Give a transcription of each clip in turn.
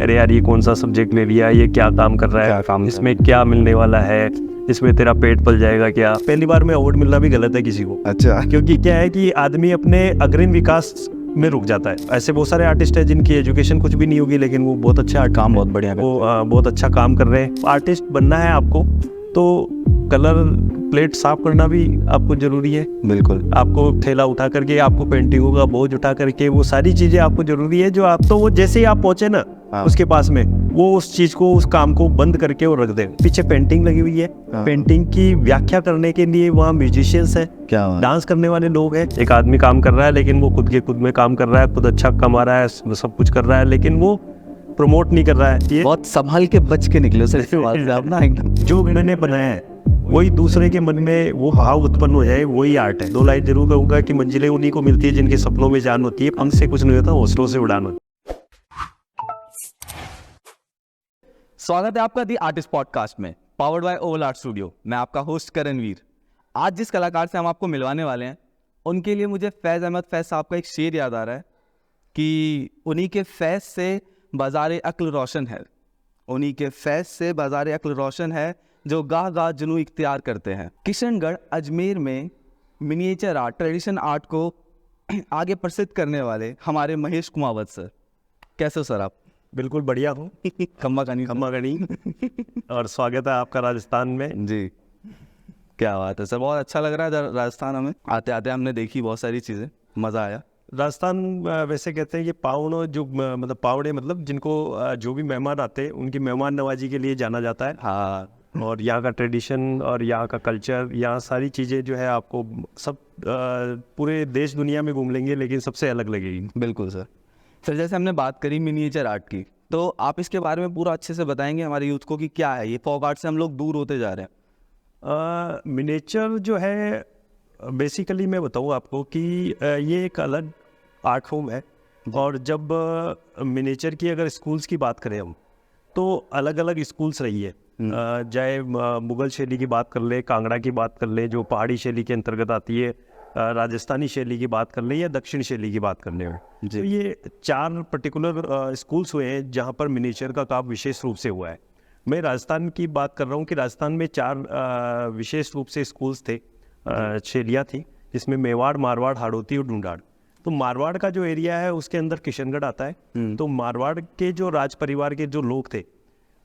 अरे यार ये कौन सा सब्जेक्ट ले लिया, ये क्या काम कर रहा है, इसमें क्या मिलने वाला है, इसमें तेरा पेट पल जाएगा क्या। पहली बार में अवार्ड मिलना भी गलत है किसी को। अच्छा। क्योंकि क्या है कि आदमी अपने अग्रिम विकास में रुक जाता है। ऐसे बहुत सारे आर्टिस्ट हैं जिनकी एजुकेशन कुछ भी नहीं होगी लेकिन वो बहुत अच्छा काम बहुत बढ़िया वो बहुत अच्छा काम कर रहे हैं। आर्टिस्ट बनना है आपको तो कलर प्लेट साफ करना भी आपको जरूरी है। बिल्कुल। आपको थैला उठा करके, आपको पेंटिंगों का बोझ उठा करके, वो सारी चीजें आपको जरूरी है। जो आप तो वो जैसे ही आप पहुंचे ना उसके पास में, वो उस चीज को, उस काम को बंद करके वो रख दे। पीछे पेंटिंग लगी हुई है, पेंटिंग की व्याख्या करने के लिए वहाँ म्यूजिशियंस है, डांस करने वाले लोग हैं। एक आदमी काम कर रहा है लेकिन वो खुद में काम कर रहा है, खुद अच्छा कमा रहा है, सब कुछ कर रहा है, लेकिन वो प्रमोट नहीं कर रहा है। ये बहुत संभाल के बच के निकले एकदम। जो मैंने बनाया है वही दूसरे के मन में वो भाव उत्पन्न हो जाए, वही आर्ट है। 2 लाइन जरूर कहूंगा कि मंजिलें उन्हीं को मिलती है जिनके सपनों में जान होती है। पंख से कुछ नहीं होता, हौसलों से उड़ान होती है। स्वागत है आपका दी आर्टिस्ट पॉडकास्ट में, powered by Oval art studio. मैं आपका होस्ट करणवीर। आज जिस कलाकार से हम आपको मिलवाने वाले हैं उनके लिए मुझे फैज़ अहमद फैज़ साहब का एक शेर याद आ रहा है कि उन्हीं के फैज़ से बाज़ार अक्ल रोशन है, उन्हीं के फैज़ से बाज़ार अक्ल रोशन है, जो गाह गाह जुनू इख्तियार करते हैं। किशनगढ़ अजमेर में मिनिएचर आर्ट, ट्रेडिशन आर्ट को आगे प्रसिद्ध करने वाले हमारे महेश कुमावत सर। कैसे हो सर आप? बिल्कुल बढ़िया हूँ। खम्मा कनी और स्वागत है आपका राजस्थान में जी। क्या बात है सर, बहुत अच्छा लग रहा है राजस्थान। हमें आते आते हमने देखी बहुत सारी चीज़ें, मज़ा आया। राजस्थान वैसे कहते हैं कि पावड़, जो मतलब पावड़े मतलब जिनको जो भी मेहमान आते हैं उनकी मेहमान नवाजी के लिए जाना जाता है। हाँ। और यहाँ का ट्रेडिशन और यहाँ का कल्चर, यहाँ सारी चीज़ें जो है आपको सब पूरे देश दुनिया में घूम लेंगे लेकिन सबसे अलग लगेगी। बिल्कुल सर। सर जैसे हमने बात करी मिनिएचर आर्ट की, तो आप इसके बारे में पूरा अच्छे से बताएंगे हमारे यूथ को कि क्या है ये फोक आर्ट से हम लोग दूर होते जा रहे हैं। मिनिएचर जो है बेसिकली मैं बताऊँ आपको कि ये एक अलग आर्ट फॉर्म है। और जब मिनिएचर की अगर स्कूल्स की बात करें हम, तो अलग अलग स्कूल्स रही है। चाहे मुगल शैली की बात कर ले, कांगड़ा की बात कर ले जो पहाड़ी शैली के अंतर्गत आती है, राजस्थानी शैली की बात कर ले या दक्षिण शैली की बात करने में, तो ये 4 पर्टिकुलर स्कूल्स हुए हैं जहाँ पर मिनिएचर का काम विशेष रूप से हुआ है। मैं राजस्थान की बात कर रहा हूँ कि राजस्थान में 4 विशेष रूप से स्कूल्स थे, शैलियाँ थी, जिसमें मेवाड़, मारवाड़, हाड़ौती और ढूंढाड़। तो मारवाड़ का जो एरिया है उसके अंदर किशनगढ़ आता है। तो मारवाड़ के जो राज परिवार के जो लोग थे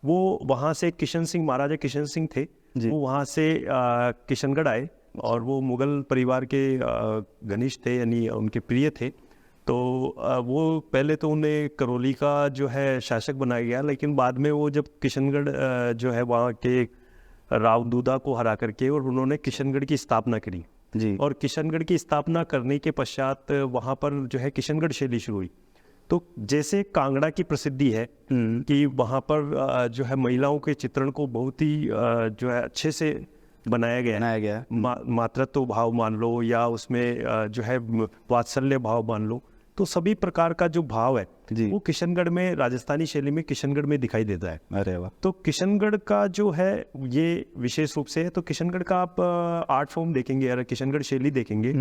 वो वहाँ से, किशन सिंह, महाराजा किशन सिंह थे, वो वहाँ से किशनगढ़ आए और वो मुगल परिवार के घनिष्ठ थे, यानी उनके प्रिय थे। तो वो पहले तो उन्हें करौली का जो है शासक बनाया गया, लेकिन बाद में वो जब किशनगढ़ जो है वहाँ के राव दूदा को हरा करके और उन्होंने किशनगढ़ की स्थापना करी जी। और किशनगढ़ की स्थापना करने के पश्चात वहाँ पर जो है किशनगढ़ शैली शुरू हुई। तो जैसे कांगड़ा की प्रसिद्धि है कि वहाँ पर जो है महिलाओं के चित्रण को बहुत ही जो है अच्छे से बनाया गया। मातृत्व भाव मान लो या उसमें जो है वात्सल्य भाव मान लो, तो सभी प्रकार का जो भाव है वो किशनगढ़ में, राजस्थानी शैली में किशनगढ़ में दिखाई देता है। अरे वाह। तो किशनगढ़ का जो है ये विशेष रूप से है। तो किशनगढ़ का आप आर्ट फॉर्म देखेंगे, अगर किशनगढ़ शैली देखेंगे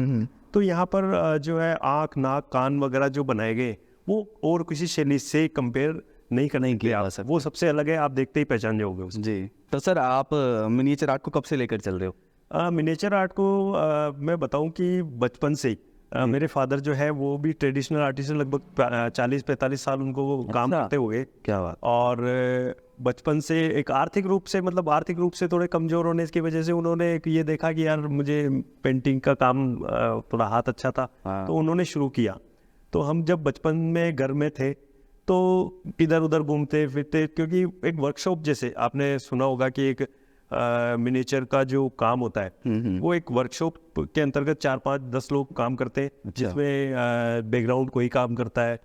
तो यहाँ पर जो है आँख, नाक, कान वगैरह जो बनाए गए वो और किसी शैली से कंपेयर नहीं करने के लिए वो सबसे अलग है। आप देखते ही पहचान जाओगे उसको जी। तो सर आप मिनिएचर आर्ट को कब से लेकर चल रहे हो? मिनिएचर आर्ट को मैं बताऊं कि बचपन से मेरे फादर जो है वो भी ट्रेडिशनल आर्टिस्ट, लगभग 40-45 साल उनको वो काम करते हुए। क्या बात। और बचपन से एक आर्थिक रूप से थोड़े कमज़ोर होने की वजह से उन्होंने ये देखा कि यार मुझे पेंटिंग का काम थोड़ा हाथ अच्छा था, तो उन्होंने शुरू किया। तो हम जब बचपन में घर में थे तो इधर उधर घूमते फिरते, क्योंकि एक वर्कशॉप, जैसे आपने सुना होगा कि एक मिनिएचर का जो काम होता है वो एक वर्कशॉप के अंतर्गत 4-5-10 लोग काम करते हैं, जिसमें बैकग्राउंड कोई काम करता है,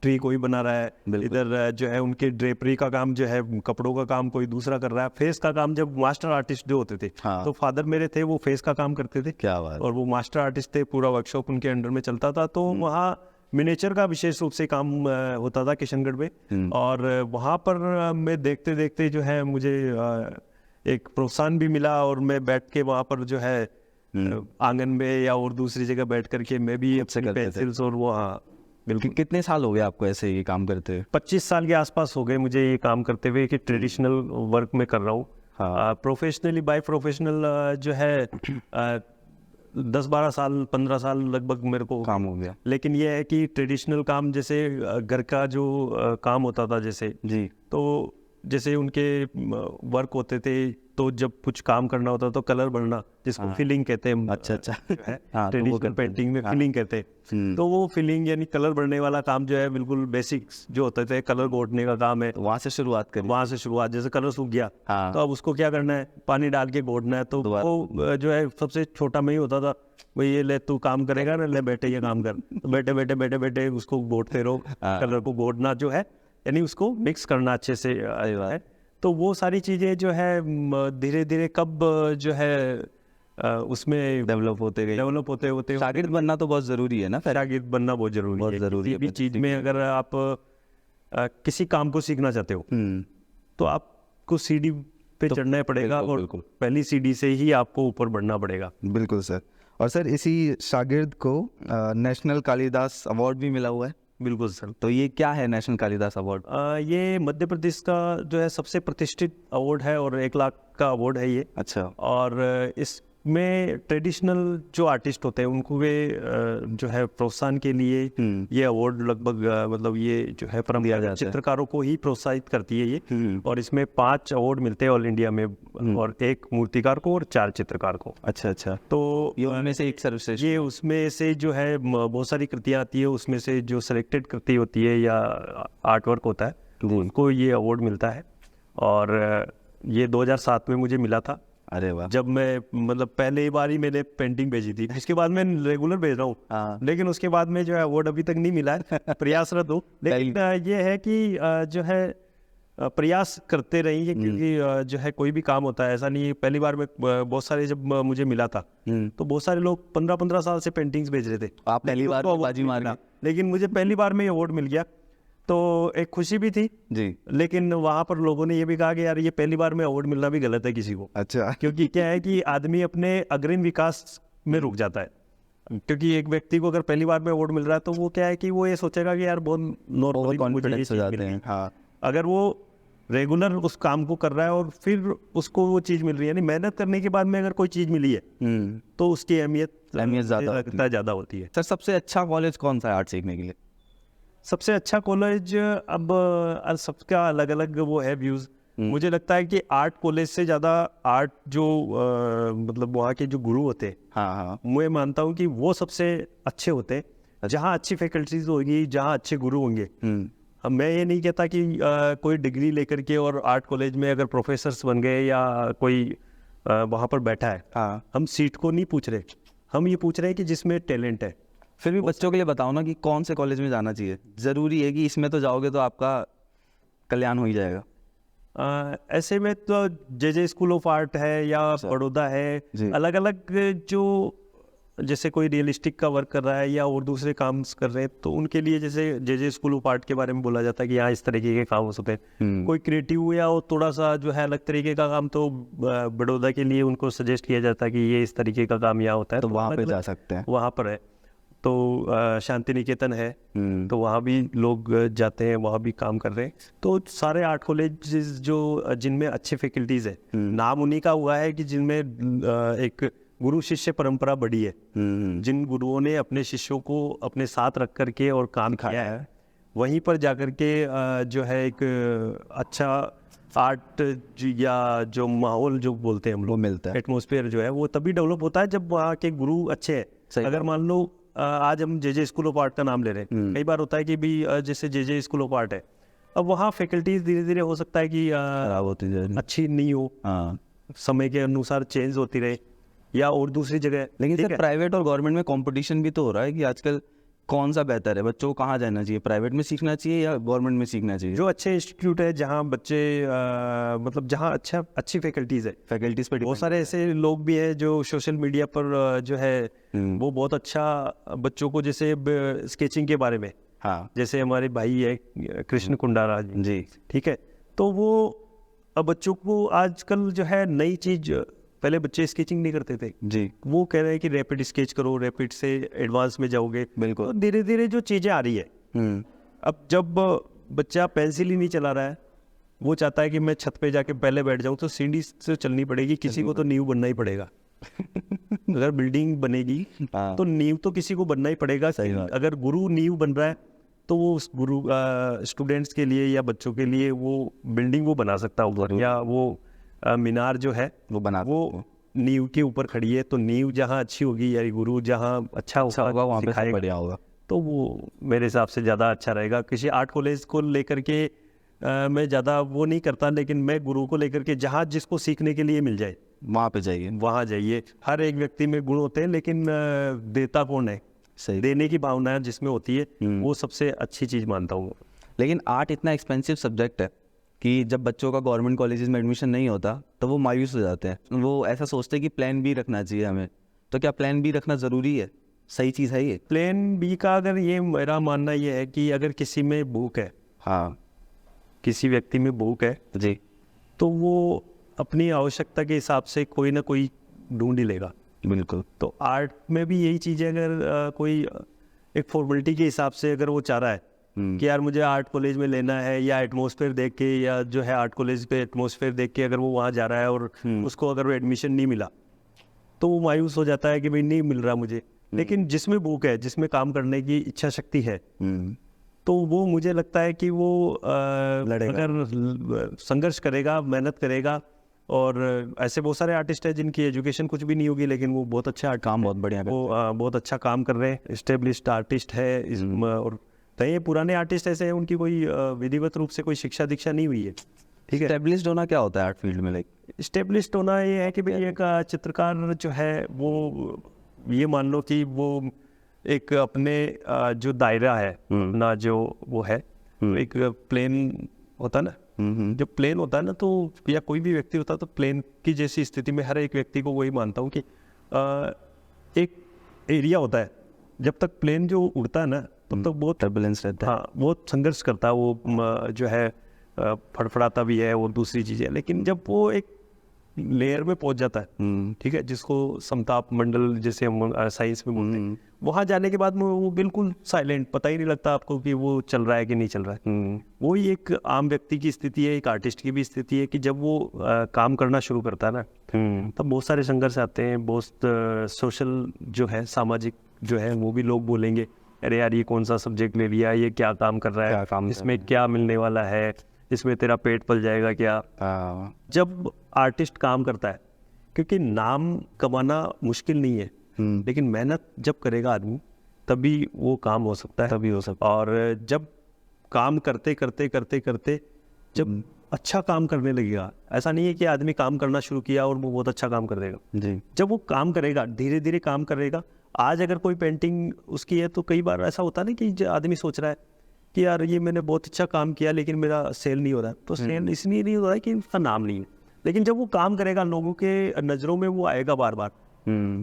ट्री कोई बना रहा है, इधर जो है उनके ड्रेपरी का काम जो है, कपड़ों का काम कोई दूसरा कर रहा है, फेस का काम जब मास्टर आर्टिस्ट जो होते थे, तो फादर मेरे थे वो फेस का काम करते थे। क्या बात। और वो मास्टर आर्टिस्ट थे, पूरा वर्कशॉप उनके अंडर में चलता था। तो वहाँ मिनिएचर का विशेष रूप से काम होता था किशनगढ़ में। और वहाँ पर मैं देखते देखते जो है मुझे एक प्रोत्साहन भी मिला, और मैं बैठ के वहाँ पर जो है आंगन में या और दूसरी जगह बैठ करके मैं भी अपनी पेंसिल्स और वो बिल्कुल। कितने साल हो गए आपको ऐसे ये काम करते हुए? 25 साल के आसपास हो गए मुझे ये काम करते हुए कि ट्रेडिशनल वर्क में कर रहा हूँ। हाँ। प्रोफेशनली बाय प्रोफेशनल जो है 10-12 साल 15 साल लगभग मेरे को काम हो गया। लेकिन ये है कि ट्रेडिशनल काम जैसे घर का जो काम होता था जैसे, जी। तो जैसे उनके वर्क होते थे, तो जब कुछ काम करना होता तो कलर भरना जिसको फिलिंग कहते हैं। अच्छा, अच्छा। हाँ, तो वो ट्रेडिशनल करते थे। पेंटिंग में हाँ। फिलिंग कहते हैं। तो वो फिलिंग यानी कलर भरने वाला काम जो है बिल्कुल बेसिक्स जो होते थे, कलर घोटने का काम है। तो वहाँ से शुरुआत करी। वहाँ से शुरुआत, जैसे कलर सूख गया हाँ। तो अब उसको क्या करना है, पानी डाल के घोटना है। तो दोबारा। वो जो है सबसे छोटा में ही होता था, भाई ये ले तू काम करेगा ना, ले बेटे ये काम कर। तो बैठे उसको घोटते रहो। हाँ। कलर को घोटना जो है यानी उसको मिक्स करना अच्छे से है। तो वो सारी चीज़ें जो है धीरे धीरे कब जो है उसमें डेवलप होते गए। डेवलप होते शागिर्द बनना तो बहुत ज़रूरी है ना फिर। शागिर्द बनना बहुत जरूरी बहुत है। ज़रूरी किसी है भी चीज़ में अगर आप किसी काम को सीखना चाहते हो तो आपको सीढ़ी पे चढ़ना पड़ेगा, बिल्कुल, और बिल्कुल। पहली सीढ़ी से ही आपको ऊपर बढ़ना पड़ेगा। बिल्कुल सर। और सर इसी शागिर्द को नेशनल कालिदास अवार्ड भी मिला हुआ है। बिल्कुल सर। तो ये क्या है नेशनल कालिदास अवार्ड? ये मध्य प्रदेश का जो है सबसे प्रतिष्ठित अवार्ड है और 1 लाख का अवार्ड है ये। अच्छा। और इसमें ट्रेडिशनल जो आर्टिस्ट होते हैं उनको वे जो है प्रोत्साहन के लिए ये अवार्ड लगभग मतलब ये जो है परंपरागत चित्रकारों को ही प्रोत्साहित करती है ये। और इसमें 5 अवार्ड मिलते हैं ऑल इंडिया में, और 1 मूर्तिकार को और 4 चित्रकार को। अच्छा, अच्छा। तो ये उनमें से एक सर्वश्रेष्ठ। ये उसमें से जो है बहुत सारी कृतियाँ आती है, उसमें से जो सेलेक्टेड कृति होती है या आर्ट वर्क होता है उनको ये अवार्ड मिलता है। और ये 2007 में मुझे मिला था। अरे वाह। जब मैं मतलब पहले बार ही मैंने पेंटिंग भेजी थी, उसके बाद मैं रेगुलर भेज रहा हूँ। हाँ। लेकिन उसके बाद में जो है अवार्ड अभी तक नहीं मिला है। प्रयासरत हूँ, लेकिन ये है कि जो है प्रयास करते रहेंगे, क्योंकि जो है कोई भी काम होता है ऐसा नहीं है। पहली बार में बहुत सारे जब मुझे मिला था तो बहुत सारे लोग 15-15 साल से पेंटिंग्स भेज रहे थे। आप पहली बार उसको बाजी मार गए। लेकिन मुझे पहली बार में अवार्ड मिल गया, तो एक खुशी भी थी जी। लेकिन वहाँ पर लोगों ने ये भी कहा कि यार ये पहली बार में अवार्ड मिलना भी गलत है किसी को। अच्छा। क्योंकि क्या है कि आदमी अपने अग्रिम विकास में रुक जाता है। क्योंकि एक व्यक्ति को अगर पहली बार में अवार्ड मिल रहा है तो वो क्या है कि वो ये सोचेगा कि यार बहुत नॉर्मली कॉन्फिडेंस हो जाते हैं। हाँ। अगर वो रेगुलर उस काम को कर रहा है और फिर उसको वो चीज़ मिल रही है, यानी मेहनत करने के बाद में अगर कोई चीज़ मिली है तो उसकी अहमियत ज़्यादा होती है। सर सबसे अच्छा कॉलेज कौन सा है आर्ट सीखने के लिए? सबसे अच्छा कॉलेज अब सबका अलग अलग वो है व्यूज़। मुझे लगता है कि आर्ट कॉलेज से ज़्यादा आर्ट जो मतलब वहाँ के जो गुरु होते हैं, हाँ। मैं मानता हूँ कि वो सबसे अच्छे होते हैं। जहाँ अच्छी फैकल्टीज होगी, जहाँ अच्छे गुरु होंगे। अब मैं ये नहीं कहता कि कोई डिग्री लेकर के और आर्ट कॉलेज में अगर प्रोफेसर्स बन गए या कोई वहाँ पर बैठा है, हाँ। हम सीट को नहीं पूछ रहे, हम ये पूछ रहे हैं कि जिसमें टैलेंट है। फिर भी बच्चों के लिए बताओ ना कि कौन से कॉलेज में जाना चाहिए। ज़रूरी है कि इसमें तो जाओगे तो आपका कल्याण हो ही जाएगा। ऐसे में तो जे स्कूल ऑफ आर्ट है या बड़ौदा है, अलग अलग जो जैसे कोई रियलिस्टिक का वर्क कर रहा है या और दूसरे काम कर रहे हैं तो उनके लिए जैसे जे स्कूल ऑफ आर्ट के बारे में बोला जाता है कि यहाँ इस तरीके के काम हो सकते हैं। कोई क्रिएटिव या थोड़ा सा जो है अलग तरीके का काम तो बड़ौदा के लिए उनको सजेस्ट किया जाता है कि ये इस तरीके का काम यहाँ होता है, तो वहाँ पे जा सकते हैं। वहाँ पर है तो शांति निकेतन है, तो वहाँ भी लोग जाते हैं, वहाँ भी काम कर रहे हैं। तो सारे आर्ट कॉलेज जो जिनमें अच्छे फैकल्टीज है, नाम उन्हीं का हुआ है कि जिनमें एक गुरु शिष्य परंपरा बढ़ी है। जिन गुरुओं ने अपने शिष्यों को अपने साथ रख करके और काम किया है, वहीं पर जाकर के जो है एक अच्छा आर्ट या जो माहौल जो बोलते हैं हम लोग मिलता है। एटमॉस्फेयर जो है वो तभी डेवलप होता है जब वहाँ के गुरु अच्छे हैं। अगर मान लो आज हम जे स्कूल ऑफ आर्ट का नाम ले रहे हैं, कई बार होता है कि भी जैसे जे स्कूल ऑफ आर्ट है, अब वहाँ फैकल्टीज धीरे धीरे हो सकता है कि खराब होती जाए, अच्छी नहीं हो, समय के अनुसार चेंज होती रहे या और दूसरी जगह। लेकिन सर प्राइवेट और गवर्नमेंट में कंपटीशन भी तो हो रहा है कि आजकल कौन सा बेहतर है, बच्चों को कहाँ जाना चाहिए, प्राइवेट में सीखना चाहिए या गवर्नमेंट में सीखना चाहिए? जो अच्छे इंस्टीट्यूट है जहाँ बच्चे मतलब जहाँ अच्छी फैकल्टीज है, फैकल्टीज पर बहुत सारे ऐसे लोग भी हैं जो सोशल मीडिया पर जो है वो बहुत अच्छा बच्चों को, जैसे स्केचिंग के बारे में, हाँ, जैसे हमारे भाई है कृष्ण कुंडारा जी, ठीक है, तो वो बच्चों को आजकल जो है नई चीज, पहले बच्चे स्केचिंग नहीं करते थे जी, वो कह रहे हैं कि रैपिड स्केच करो, रैपिड से एडवांस में जाओगे। बिल्कुल। तो धीरे धीरे जो चीज़ें आ रही है अब जब बच्चा पेंसिल ही नहीं चला रहा है, वो चाहता है कि मैं छत पे जाके पहले बैठ जाऊं, तो सीढ़ी से चलनी पड़ेगी, किसी को तो नींव बनना ही पड़ेगा। अगर बिल्डिंग बनेगी तो नींव तो किसी को बनना ही पड़ेगा। अगर गुरु नींव बन रहा है तो वो उस गुरु स्टूडेंट्स के लिए या बच्चों के लिए वो बिल्डिंग वो बना सकता होगा, या वो मीनार जो है वो नींव के ऊपर खड़ी है, तो नींव जहाँ अच्छी होगी या गुरु जहाँ अच्छा होगा वहाँ पे सब सिखाएगा, बढ़िया होगा। तो वो मेरे हिसाब से ज़्यादा अच्छा रहेगा। किसी आर्ट कॉलेज को लेकर के मैं ज़्यादा वो नहीं करता, लेकिन मैं गुरु को लेकर के जहाँ जिसको सीखने के लिए मिल जाए वहाँ पे जाइए। वहाँ जाइए। हर एक व्यक्ति में गुण होते हैं, लेकिन देता कौन है, सही। देने की भावना जिसमें होती है वो सबसे अच्छी चीज़ मानता हूँ। लेकिन आर्ट इतना एक्सपेंसिव सब्जेक्ट है कि जब बच्चों का गवर्नमेंट कॉलेजेस में एडमिशन नहीं होता तो वो मायूस हो जाते हैं। वो ऐसा सोचते हैं कि प्लान बी रखना चाहिए हमें। तो क्या प्लान बी रखना ज़रूरी है? सही चीज़ है ये? प्लान बी का अगर ये मेरा मानना ये है कि अगर किसी में भूख है, हाँ किसी व्यक्ति में भूख है जी, तो वो अपनी आवश्यकता के हिसाब से कोई ना कोई ढूंढ ही लेगा। बिल्कुल। तो आर्ट में भी यही चीज़ है। अगर कोई एक फॉर्मेलिटी के हिसाब से अगर वो चाह रहा है कि यार मुझे आर्ट कॉलेज में लेना है, या एटमॉस्फेयर देख के, या जो है आर्ट कॉलेज पे एटमॉस्फेयर देख के अगर वो वहाँ जा रहा है और उसको अगर वो एडमिशन नहीं मिला तो वो मायूस हो जाता है कि भाई नहीं मिल रहा मुझे। लेकिन जिसमें भूख है, जिसमें काम करने की इच्छा शक्ति है, तो वो मुझे लगता है कि वो अगर संघर्ष करेगा, मेहनत करेगा, और ऐसे बहुत सारे आर्टिस्ट हैं जिनकी एजुकेशन कुछ भी नहीं होगी लेकिन वो बहुत अच्छा काम बहुत बढ़िया वो बहुत अच्छा काम कर रहे हैं, एस्टेब्लिश्ड आर्टिस्ट है और ये पुराने आर्टिस्ट ऐसे हैं उनकी कोई विधिवत रूप से कोई शिक्षा दीक्षा नहीं हुई है। ठीक है। एस्टेब्लिश्ड होना क्या होता है आर्ट फील्ड में? लाइक एस्टेब्लिश्ड होना ये है कि भाई एक चित्रकार जो है वो ये मान लो कि वो एक अपने जो दायरा है अपना जो वो है, एक प्लेन होता है ना, जो प्लेन होता है ना, तो या कोई भी व्यक्ति होता है तो प्लेन की जैसी स्थिति में हर एक व्यक्ति को वही मानता हूँ कि एक एरिया होता है, जब तक प्लेन जो उड़ता है ना तब तक बहुत टर्बुलेंस रहता है। हाँ बहुत संघर्ष करता है वो, जो है फड़फड़ाता भी है और दूसरी चीज़ें, लेकिन जब वो एक लेयर में पहुंच जाता है, ठीक है, जिसको समताप मंडल जैसे हम साइंस में बोलते हैं, वहाँ जाने के बाद में वो बिल्कुल साइलेंट, पता ही नहीं लगता आपको कि वो चल रहा है कि नहीं चल रहा है। वही एक आम व्यक्ति की स्थिति है, एक आर्टिस्ट की भी स्थिति है कि जब वो काम करना शुरू करता है ना तब बहुत सारे संघर्ष आते हैं, बहुत सोशल जो है, सामाजिक जो है, वो भी लोग बोलेंगे अरे यार ये कौन सा सब्जेक्ट ले लिया, ये क्या काम कर रहा है, इसमें क्या मिलने वाला है, इसमें तेरा पेट पल जाएगा क्या। जब आर्टिस्ट काम करता है, क्योंकि नाम कमाना मुश्किल नहीं है, लेकिन मेहनत जब करेगा आदमी तभी वो काम हो सकता है, तभी हो सकता है। और जब काम करते करते करते करते जब अच्छा काम करने लगेगा, ऐसा नहीं है कि आदमी काम करना शुरू किया और वो बहुत अच्छा काम कर देगा जी। जब वो काम करेगा, धीरे धीरे काम करेगा। आज अगर कोई पेंटिंग उसकी है तो कई बार ऐसा होता है ना कि आदमी सोच रहा है कि यार ये मैंने बहुत अच्छा काम किया लेकिन मेरा सेल नहीं हो रहा है, तो सेल इसलिए नहीं हो रहा है कि उसका नाम नहीं है। लेकिन जब वो काम करेगा, लोगों के नज़रों में वो आएगा, बार बार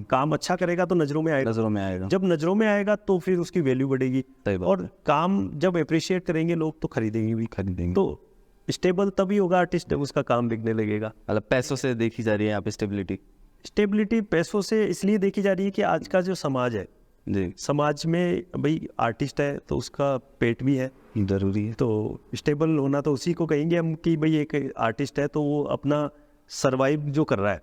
काम अच्छा करेगा तो नज़रों में आएगा, नजरों में आएगा। जब नज़रों में आएगा तो फिर उसकी वैल्यू बढ़ेगी, सही बात। और काम जब अप्रिशिएट करेंगे लोग तो खरीदेंगे भी। खरीदेंगे। तो स्टेबल तभी होगा आर्टिस्ट जब उसका काम बिकने लगेगा। मतलब पैसों से देखी जा रही है यहाँ पे स्टेबिलिटी? स्टेबिलिटी पैसों से इसलिए देखी जा रही है कि आज का जो समाज है, जी, समाज में भाई आर्टिस्ट है तो उसका पेट भी है, जरूरी है। तो स्टेबल होना तो उसी को कहेंगे हम कि भाई एक आर्टिस्ट है तो वो अपना सरवाइव जो कर रहा है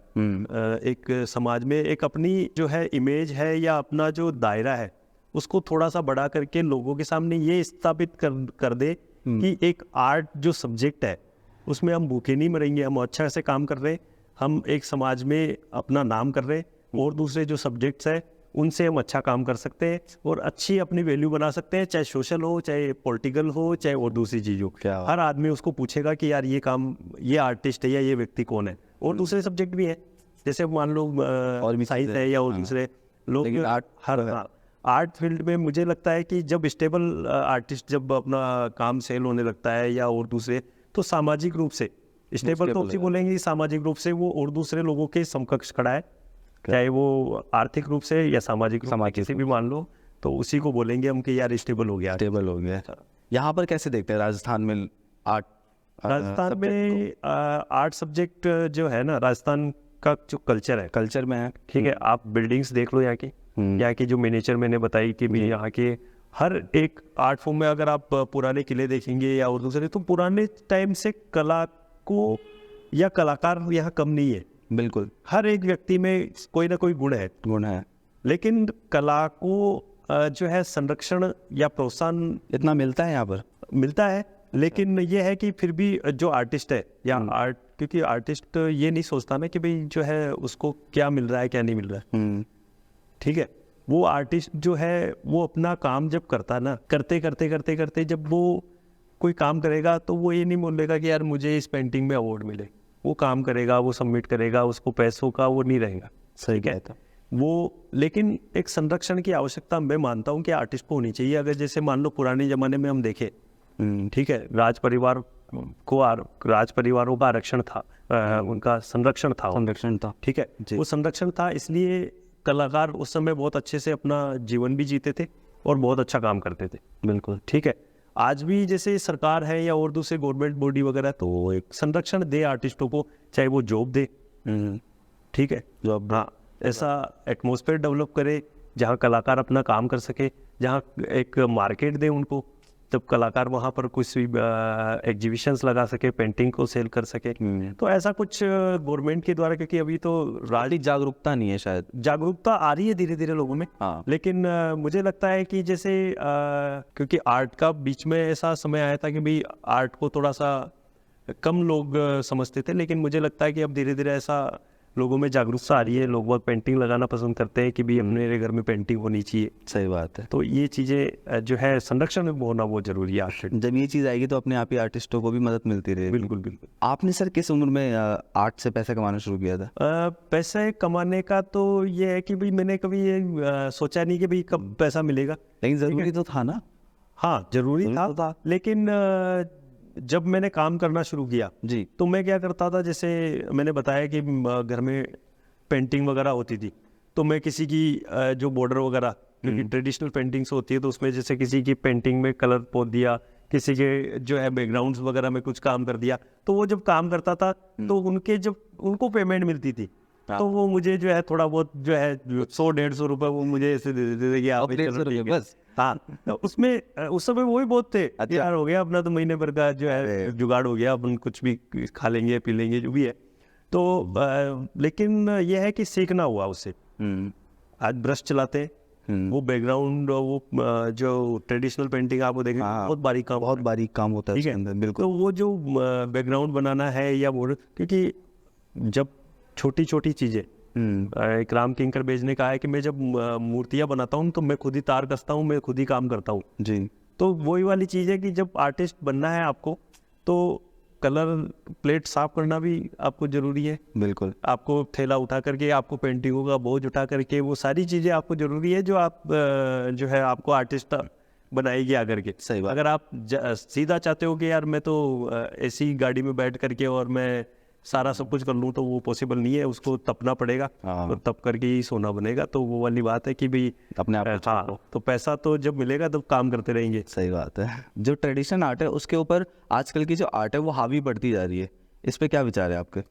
एक समाज में, एक अपनी जो है इमेज है या अपना जो दायरा है उसको थोड़ा सा बढ़ा करके लोगों के सामने ये स्थापित कर दे कि एक आर्ट जो सब्जेक्ट है उसमें हम भूखे नहीं मरेंगे, हम अच्छा से काम कर रहे हैं, हम एक समाज में अपना नाम कर रहे हैं, और दूसरे जो सब्जेक्ट्स है उनसे हम अच्छा काम कर सकते हैं और अच्छी अपनी वैल्यू बना सकते हैं, चाहे सोशल हो, चाहे पॉलिटिकल हो, चाहे और दूसरी चीज़ हो। हर आदमी उसको पूछेगा कि यार ये काम, ये आर्टिस्ट है या ये व्यक्ति कौन है। और दूसरे सब्जेक्ट भी हैं, जैसे मान लो और भी साइंस है या और दूसरे लोग, आर्ट फील्ड में मुझे लगता है कि जब स्टेबल आर्टिस्ट जब अपना काम सेल होने लगता है या और दूसरे, तो सामाजिक रूप से स्टेबल तो बोलेंगे, सामाजिक रूप से वो और दूसरे लोगों के समकक्ष खड़ा है, चाहे वो आर्थिक रूप से या सामाजिक रूप से किसी भी मान लो, तो उसी को बोलेंगे हम कि यार स्टेबल हो गया। स्टेबल हो गया। यहाँ पर कैसे देखते हैं राजस्थान में आर्ट? राजस्थान में आर्ट सब्जेक्ट जो है ना, राजस्थान का जो कल्चर है, कल्चर में है, ठीक है, आप बिल्डिंग्स देख लो यहाँ की जो मिनिएचर मैंने बताई कि भी यहाँ के हर एक आर्ट फॉर्म में अगर आप पुराने किले देखेंगे या और दूसरे, तो पुराने टाइम से कला को या कलाकार यहाँ कम नहीं है। बिल्कुल हर एक व्यक्ति में कोई ना कोई गुण है, गुण है, लेकिन कला को जो है संरक्षण या प्रोत्साहन इतना मिलता है यहाँ पर। मिलता है, लेकिन ये है कि फिर भी जो आर्टिस्ट है या आर्ट, क्योंकि आर्टिस्ट ये नहीं सोचता ना कि भाई जो है उसको क्या मिल रहा है क्या नहीं मिल रहा है, ठीक है। वो आर्टिस्ट जो है वो अपना काम जब करता है ना, करते करते करते करते जब वो कोई काम करेगा तो वो ये नहीं बोलेगा कि यार मुझे इस पेंटिंग में अवार्ड मिले। वो काम करेगा, वो सबमिट करेगा, उसको पैसों का वो नहीं रहेगा, सही कहता वो। लेकिन एक संरक्षण की आवश्यकता मैं मानता हूँ कि आर्टिस्ट को होनी चाहिए। अगर जैसे मान लो पुराने जमाने में हम देखें, ठीक है, राज परिवारों का आरक्षण था, उनका संरक्षण था, संरक्षण था, ठीक है। वो संरक्षण था, इसलिए कलाकार उस समय बहुत अच्छे से अपना जीवन भी जीते थे और बहुत अच्छा काम करते थे। बिल्कुल ठीक है, आज भी जैसे सरकार है या और दूसरे गवर्नमेंट बॉडी वगैरह, तो वो एक संरक्षण दे आर्टिस्टों को, चाहे वो जॉब दे, ठीक है, जॉब, हाँ, ऐसा एटमॉस्फेयर डेवलप करे जहाँ कलाकार अपना काम कर सके, जहाँ एक मार्केट दे उनको, जब कलाकार वहाँ पर कुछ भी एग्जीबिशंस लगा सके, पेंटिंग को सेल कर सके। तो ऐसा कुछ गवर्नमेंट के द्वारा, क्योंकि अभी तो जागरूकता नहीं है, शायद जागरूकता आ रही है धीरे धीरे लोगों में, हाँ। लेकिन मुझे लगता है कि जैसे क्योंकि आर्ट का बीच में ऐसा समय आया था कि भाई आर्ट को थोड़ा सा कम लोग समझते थे, लेकिन मुझे लगता है कि अब धीरे धीरे ऐसा लोगों में जागरूकता आ रही है। लोग बहुत पेंटिंग लगाना पसंद करते हैं कि भाई अपने घर में पेंटिंग होनी चाहिए। सही बात है। तो ये चीज़ें जो है संरक्षण में होना बहुत जरूरी है आर्ट। जब ये चीज़ आएगी तो अपने आप ही आर्टिस्टों को भी मदद मिलती रहेगी। बिल्कुल बिल्कुल। आपने सर किस उम्र में आर्ट से पैसा कमाना शुरू किया था? पैसे कमाने का तो ये है कि भाई मैंने कभी ये सोचा नहीं कि भाई कब पैसा मिलेगा, लेकिन ज़रूरी तो था ना। हाँ जरूरी था, लेकिन जब मैंने काम करना शुरू किया जी, तो मैं क्या करता था, जैसे मैंने बताया कि घर में पेंटिंग वगैरह होती थी, तो मैं किसी की जो बॉर्डर वगैरह, क्योंकि ट्रेडिशनल पेंटिंग्स होती है, तो उसमें जैसे किसी की पेंटिंग में कलर पोत दिया, किसी के जो है बैकग्राउंड्स वगैरह में कुछ काम कर दिया, तो वो जब काम करता था तो उनके जब उनको पेमेंट मिलती थी, तो वो मुझे जो है थोड़ा बहुत जो है 100-150 रुपए वो मुझे ऐसे दे देते थे कि आप बस। हाँ, तो उसमें उस समय वो भी बहुत थे। अच्छा। यार हो गया अपना तो महीने भर का जो है जुगाड़ हो गया, अपन कुछ भी खा लेंगे पी लेंगे जो भी है। तो लेकिन ये है कि सीखना हुआ उससे। आज ब्रश चलाते हैं, वो बैकग्राउंड, वो जो ट्रेडिशनल पेंटिंग आपको देखेंगे बहुत बारीक काम होता है ठीक उसके है। अंदर, बिल्कुल। तो वो जो बैकग्राउंड बनाना है या वो, क्योंकि जब छोटी छोटी चीजें, एक राम किंकर बेज ने कहा है कि मैं जब मूर्तियां बनाता हूँ तो मैं खुद ही तार कसता हूँ, मैं खुद ही काम करता हूँ जी। तो वही वाली चीज़ है कि जब आर्टिस्ट बनना है आपको, तो कलर प्लेट साफ करना भी आपको जरूरी है। बिल्कुल। आपको थैला उठा करके, आपको पेंटिंगों का बोझ उठा करके, वो सारी चीज़ें आपको जरूरी है जो आप जो है आपको आर्टिस्ट बनाएगी आकर के। सही बात। अगर आप सीधा चाहते हो कि यार मैं तो ऐसी गाड़ी में बैठ करके और मैं सारा सब कुछ कर लूँ, तो वो पॉसिबल नहीं है, उसको तपना पड़ेगा, तो तप करके ही सोना बनेगा। तो वो वाली बात है कि भाई अपने आप हाँ, तो पैसा तो जब मिलेगा तब काम करते रहेंगे। सही बात है। जो ट्रेडिशनल आर्ट है उसके ऊपर आजकल की जो आर्ट है वो हावी बढ़ती जा रही है, इस पे क्या विचार है आपके?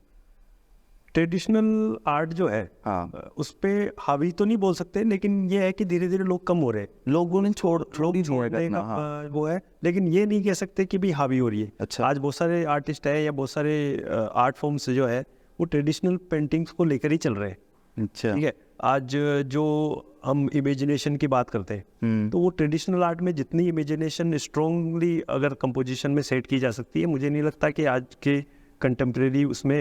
ट्रेडिशनल आर्ट जो है, हाँ, उस पे हावी तो नहीं बोल सकते, लेकिन ये है कि धीरे धीरे लोग कम हो रहे हैं, लोगों ने छोड़ेगा छोड़ने हाँ। वो है, लेकिन ये नहीं कह सकते कि भी हावी हो रही है। अच्छा। आज बहुत सारे आर्टिस्ट हैं या बहुत सारे आर्ट फॉर्म्स जो है वो ट्रेडिशनल पेंटिंग्स को लेकर ही चल रहे हैं। अच्छा। ठीक है, आज जो हम इमेजिनेशन की बात करते हैं, तो वो ट्रेडिशनल आर्ट में जितनी इमेजिनेशन स्ट्रांगली अगर कंपोजिशन में सेट की जा सकती है, मुझे नहीं लगता कि आज के कंटेम्प्रेरी उसमें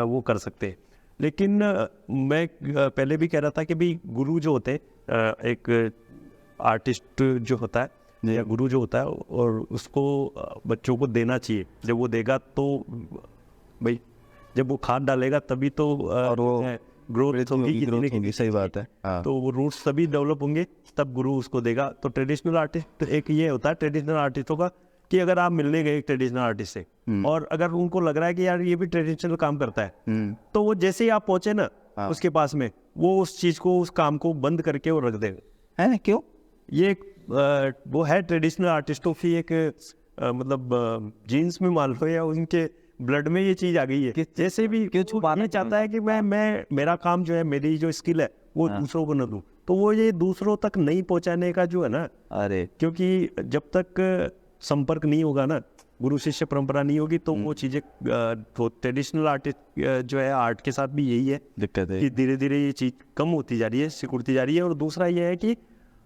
वो कर सकते हैं। लेकिन मैं पहले भी कह रहा था कि भाई गुरु जो होते हैं, एक आर्टिस्ट जो होता है या गुरु जो होता है, और उसको बच्चों को देना चाहिए। जब वो देगा तो भाई, जब वो खाद डालेगा तभी तो और वो ग्रोथ होगी। सही बात है हाँ। तो वो रूट्स तभी डेवलप होंगे, तब गुरु उसको देगा। तो ट्रेडिशनल आर्टिस्ट एक ये होता है ट्रेडिशनल आर्टिस्टों का, कि अगर आप मिलने गए एक ट्रेडिशनल आर्टिस्ट से, और अगर उनको लग रहा है कि यार ये भी ट्रेडिशनल काम करता है, तो वो जैसे ही आप पहुंचे ना उसके पास में, वो उस चीज को, उस काम को बंद करके वो रख देगा। है क्यों? ये एक वो है ट्रेडिशनल आर्टिस्टों की एक मतलब जीन्स में मान लो या उनके ब्लड में ये चीज आ गई है। जैसे भी क्यों छुपाना ये चाहता है कि मैं मेरा काम जो है, मेरी जो स्किल है वो दूसरों को न दूं, तो वो ये दूसरों तक नहीं पहुंचाने का जो है ना, अरे क्योंकि जब तक संपर्क नहीं होगा ना, गुरु शिष्य परंपरा नहीं होगी, तो वो चीज़ें तो ट्रेडिशनल आर्टिस्ट जो है आर्ट के साथ भी यही है दिक्कत है। कि धीरे धीरे ये चीज़ कम होती जा रही है, सिकुड़ती जा रही है। और दूसरा ये है कि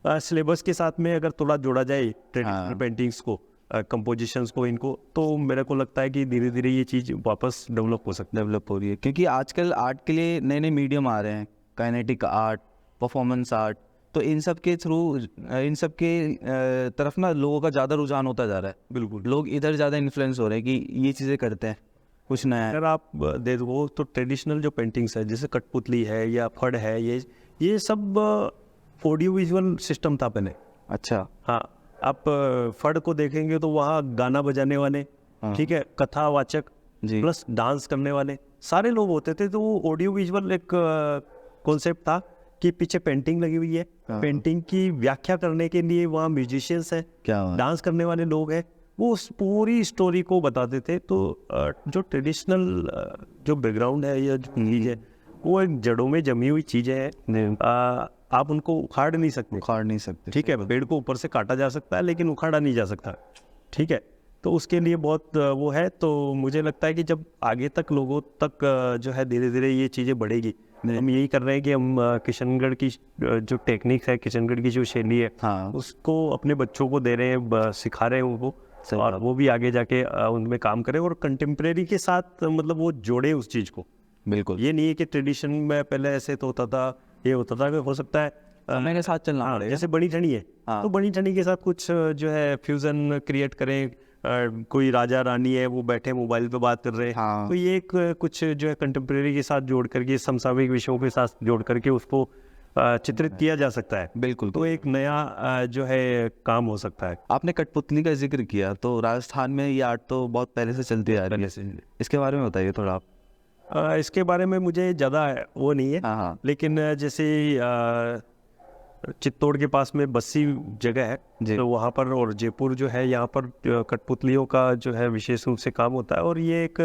सिलेबस के साथ में अगर थोड़ा जोड़ा जाए ट्रेडिशनल पेंटिंग्स को, कंपोजिशंस को, इनको, तो मेरे को लगता है कि धीरे धीरे ये चीज़ वापस डेवलप हो सकती डेवलप हो रही है, क्योंकि आजकल आर्ट के लिए नए नए मीडियम आ रहे हैं, काइनेटिक आर्ट, परफॉर्मेंस आर्ट, तो इन सब के थ्रू इन सब के तरफ ना लोगों का ज़्यादा रुझान होता जा रहा है। बिल्कुल। लोग इधर ज़्यादा इन्फ्लुएंस हो रहे हैं कि ये चीज़ें करते हैं, कुछ नया है। अगर आप देखो तो ट्रेडिशनल जो पेंटिंग्स है, जैसे कठपुतली है या फड़ है, ये सब ऑडियो विजुअल सिस्टम था पहले। अच्छा। हाँ, आप फड़ को देखेंगे तो वहाँ गाना बजाने वाले, ठीक है, कथावाचक जी। प्लस डांस करने वाले सारे लोग होते थे। तो वो ऑडियो विजुअल एक कॉन्सेप्ट था कि पीछे पेंटिंग लगी हुई है, पेंटिंग की व्याख्या करने के लिए वहाँ म्यूजिशियंस हैं, क्या बात। डांस करने वाले लोग हैं, वो उस पूरी स्टोरी को बताते थे। तो जो ट्रेडिशनल जो बैकग्राउंड है या जो चीज़ है, वो एक जड़ों में जमी हुई चीज़ें हैं। आप उनको उखाड़ नहीं सकते। उखाड़ नहीं सकते। ठीक है, पेड़ को ऊपर से काटा जा सकता है लेकिन उखाड़ा नहीं जा सकता। ठीक है, तो उसके लिए बहुत वो है। तो मुझे लगता है कि जब आगे तक लोगों तक जो है धीरे धीरे ये चीज़ें बढ़ेगी। हम यही कर रहे हैं कि हम किशनगढ़ की जो टेक्निक्स है, किशनगढ़ की जो शैली है, हाँ। उसको अपने बच्चों को दे रहे हैं, सिखा रहे हैं उनको, और वो भी आगे जाके उनमें काम करें और कंटेम्प्रेरी के साथ मतलब वो जोड़े उस चीज़ को। बिल्कुल। ये नहीं है कि ट्रेडिशन में पहले ऐसे तो होता था, ये होता था, कि हो सकता है समय के साथ चलना हाँ, पड़ेगा। जैसे बड़ी ठंडी है, हाँ। तो बड़ी ठंडी के साथ कुछ जो है फ्यूजन क्रिएट करें। कोई राजा रानी है, वो बैठे मोबाइल पे बात कर रहे हैं, हाँ। तो ये एक कुछ जो है कंटेम्प्रेरी के साथ जोड़ करके, समसामयिक विषयों के साथ जोड़ करके उसको चित्रित किया जा सकता है। बिल्कुल। तो एक नया जो है काम हो सकता है। आपने कठपुतली का जिक्र किया, तो राजस्थान में ये आर्ट तो बहुत पहले से चलती आ रही है, इसके बारे में बताइए थोड़ा आप। इसके बारे में मुझे ज़्यादा वो नहीं है, हाँ हाँ। लेकिन जैसे चित्तौड़ के पास में बस्सी जगह है, जी। तो वहाँ पर, और जयपुर जो है, यहाँ पर कठपुतलियों का जो है विशेष रूप से काम होता है। और ये एक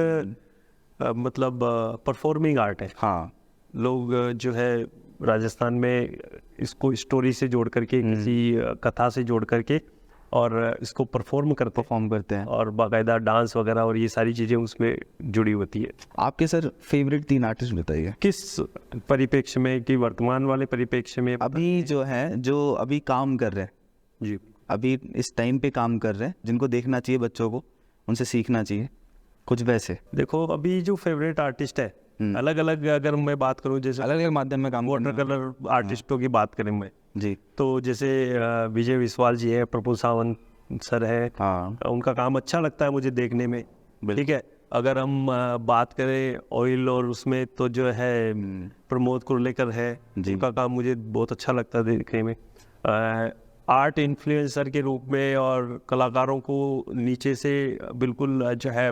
मतलब परफॉर्मिंग आर्ट है। हाँ। लोग जो है राजस्थान में इसको स्टोरी से जोड़ करके, किसी कथा से जोड़ करके, और इसको परफॉर्म करते हैं, और बाकायदा डांस वगैरह और ये सारी चीज़ें उसमें जुड़ी होती है। आपके सर फेवरेट 3 आर्टिस्ट बताइए। किस परिप्रेक्ष्य में, कि वर्तमान वाले परिप्रेक्ष्य में? अभी जो है, जो अभी काम कर रहे हैं, जी, अभी इस टाइम पे काम कर रहे हैं, जिनको देखना चाहिए बच्चों को, उनसे सीखना चाहिए कुछ वैसे। देखो अभी जो फेवरेट आर्टिस्ट है, अलग अलग अगर मैं बात करूं, जैसे अलग अलग माध्यम में काम वाटर कलर आर्टिस्टों की बात करें मैं, जी। तो जैसे विजय विश्वाल जी है, प्रफुल्ल सावंत सर है, हाँ। उनका काम अच्छा लगता है मुझे देखने में। ठीक है, अगर हम बात करें ऑयल और उसमें, तो जो है प्रमोद कुर्लेकर है, उनका काम मुझे बहुत अच्छा लगता है देखने में। आर्ट इन्फ्लुएंसर के रूप में और कलाकारों को नीचे से बिल्कुल जो है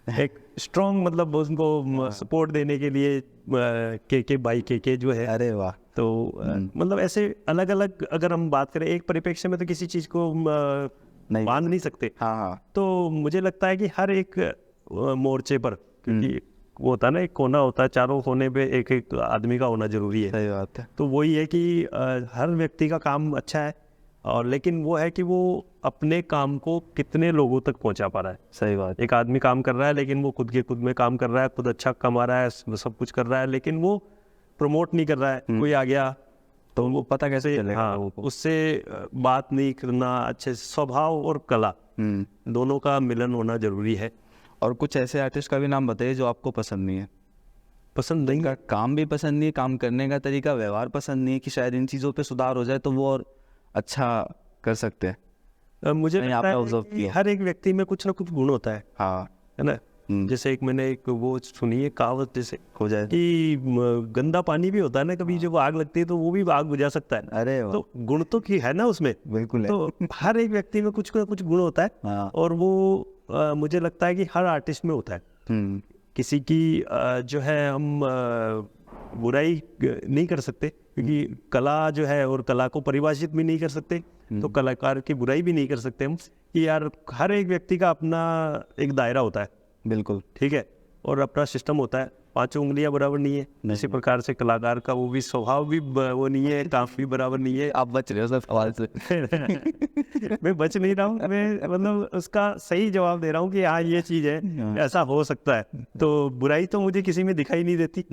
एक स्ट्रॉन्ग, मतलब उनको सपोर्ट देने के लिए के बाई के जो है। अरे वाह। तो मतलब ऐसे अलग अलग अगर हम बात करें, एक परिप्रेक्ष्य में तो किसी चीज़ को बांध नहीं सकते। हाँ हाँ। तो मुझे लगता है कि हर एक मोर्चे पर, क्योंकि वो होता है ना, एक कोना होता है, चारों कोने पे एक एक आदमी का होना जरूरी है। सही बात है। तो वही है कि हर व्यक्ति का काम अच्छा है, और लेकिन वो है कि वो अपने काम को कितने लोगों तक पहुंचा पा रहा है। सही बात। एक आदमी काम कर रहा है, लेकिन वो खुद में काम कर रहा है, खुद अच्छा कमा रहा है, सब कुछ कर रहा है, लेकिन वो प्रमोट नहीं कर रहा है। कोई आ गया तो वो पता कैसे चलेगा? हाँ, उससे बात नहीं करना, अच्छे से स्वभाव और कला दोनों का मिलन होना जरूरी है। और कुछ ऐसे आर्टिस्ट का भी नाम बताइए जो आपको पसंद नहीं है। पसंद नहीं, इनका काम भी पसंद नहीं है, काम करने का तरीका, व्यवहार पसंद नहीं है, कि शायद इन चीज़ों पे सुधार हो जाए तो वो और अच्छा कर सकते हैं। मुझे नहीं, लगता आपने है observe कि किया। हर एक व्यक्ति में कुछ ना कुछ गुण होता है ना। जैसे एक मैंने एक वो सुनी है कहावत, जैसे हो जाए कि गंदा पानी भी होता है ना, कभी जब आग लगती है तो वो भी आग बुझा सकता है। अरे वाह। तो गुण तो की है ना उसमें, बिल्कुल है। तो हर एक व्यक्ति में कुछ ना कुछ गुण होता है। हाँ। और वो मुझे लगता है कि हर आर्टिस्ट में होता है। किसी की जो है हम बुराई नहीं कर सकते, क्योंकि कला जो है, और कला को परिभाषित भी नहीं कर सकते, तो कलाकार की बुराई भी नहीं कर सकते हम, कि यार हर एक व्यक्ति का अपना एक दायरा होता है। बिल्कुल। ठीक है, और अपना सिस्टम होता है। पांचों उंगलियां बराबर नहीं है, इसी प्रकार से कलाकार का वो भी स्वभाव भी वो नहीं है, काम भी बराबर नहीं है। आप बच रहे हो सर सवाल से। मैं बच नहीं रहा हूँ, मैं मतलब उसका सही जवाब दे रहा हूँ कि हाँ ये चीज़ है, ऐसा हो सकता है। तो बुराई तो मुझे किसी में दिखाई नहीं देती,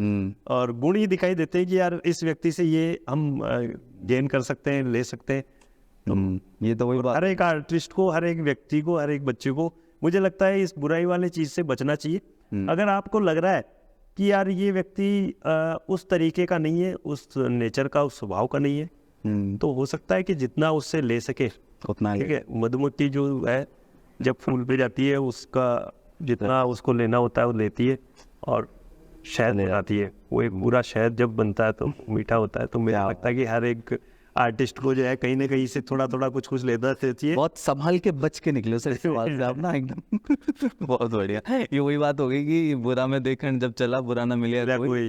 और गुण ही दिखाई देते हैं कि यार इस व्यक्ति से ये हम गेन कर सकते हैं, ले सकते हैं। ये तो वही बात। हर एक आर्टिस्ट को, हर एक व्यक्ति को, हर एक बच्चे को मुझे लगता है इस बुराई वाले चीज़ से बचना चाहिए। अगर आपको लग रहा है कि यार ये व्यक्ति उस तरीके का नहीं है, उस नेचर का, उस स्वभाव का नहीं है, तो हो सकता है कि जितना उससे ले सके उतना ठीक है। मधुमक्खी जो है जब फूल पे जाती है, उसका जितना उसको लेना होता है वो लेती है और शहद ले आती है। वो एक पूरा शहद जब बनता है तो मीठा होता है। तो मुझे लगता है कि हर एक आर्टिस्ट को जो है कहीं ना कहीं से थोड़ा थोड़ा कुछ कुछ लेना चाहिए। बहुत संभाल के बच के निकले सर इस सवाल से आप ना एकदम। बहुत बढ़िया। ये वही बात हो गई कि बुरा में देखन जब चला, बुरा ना मिले कोई।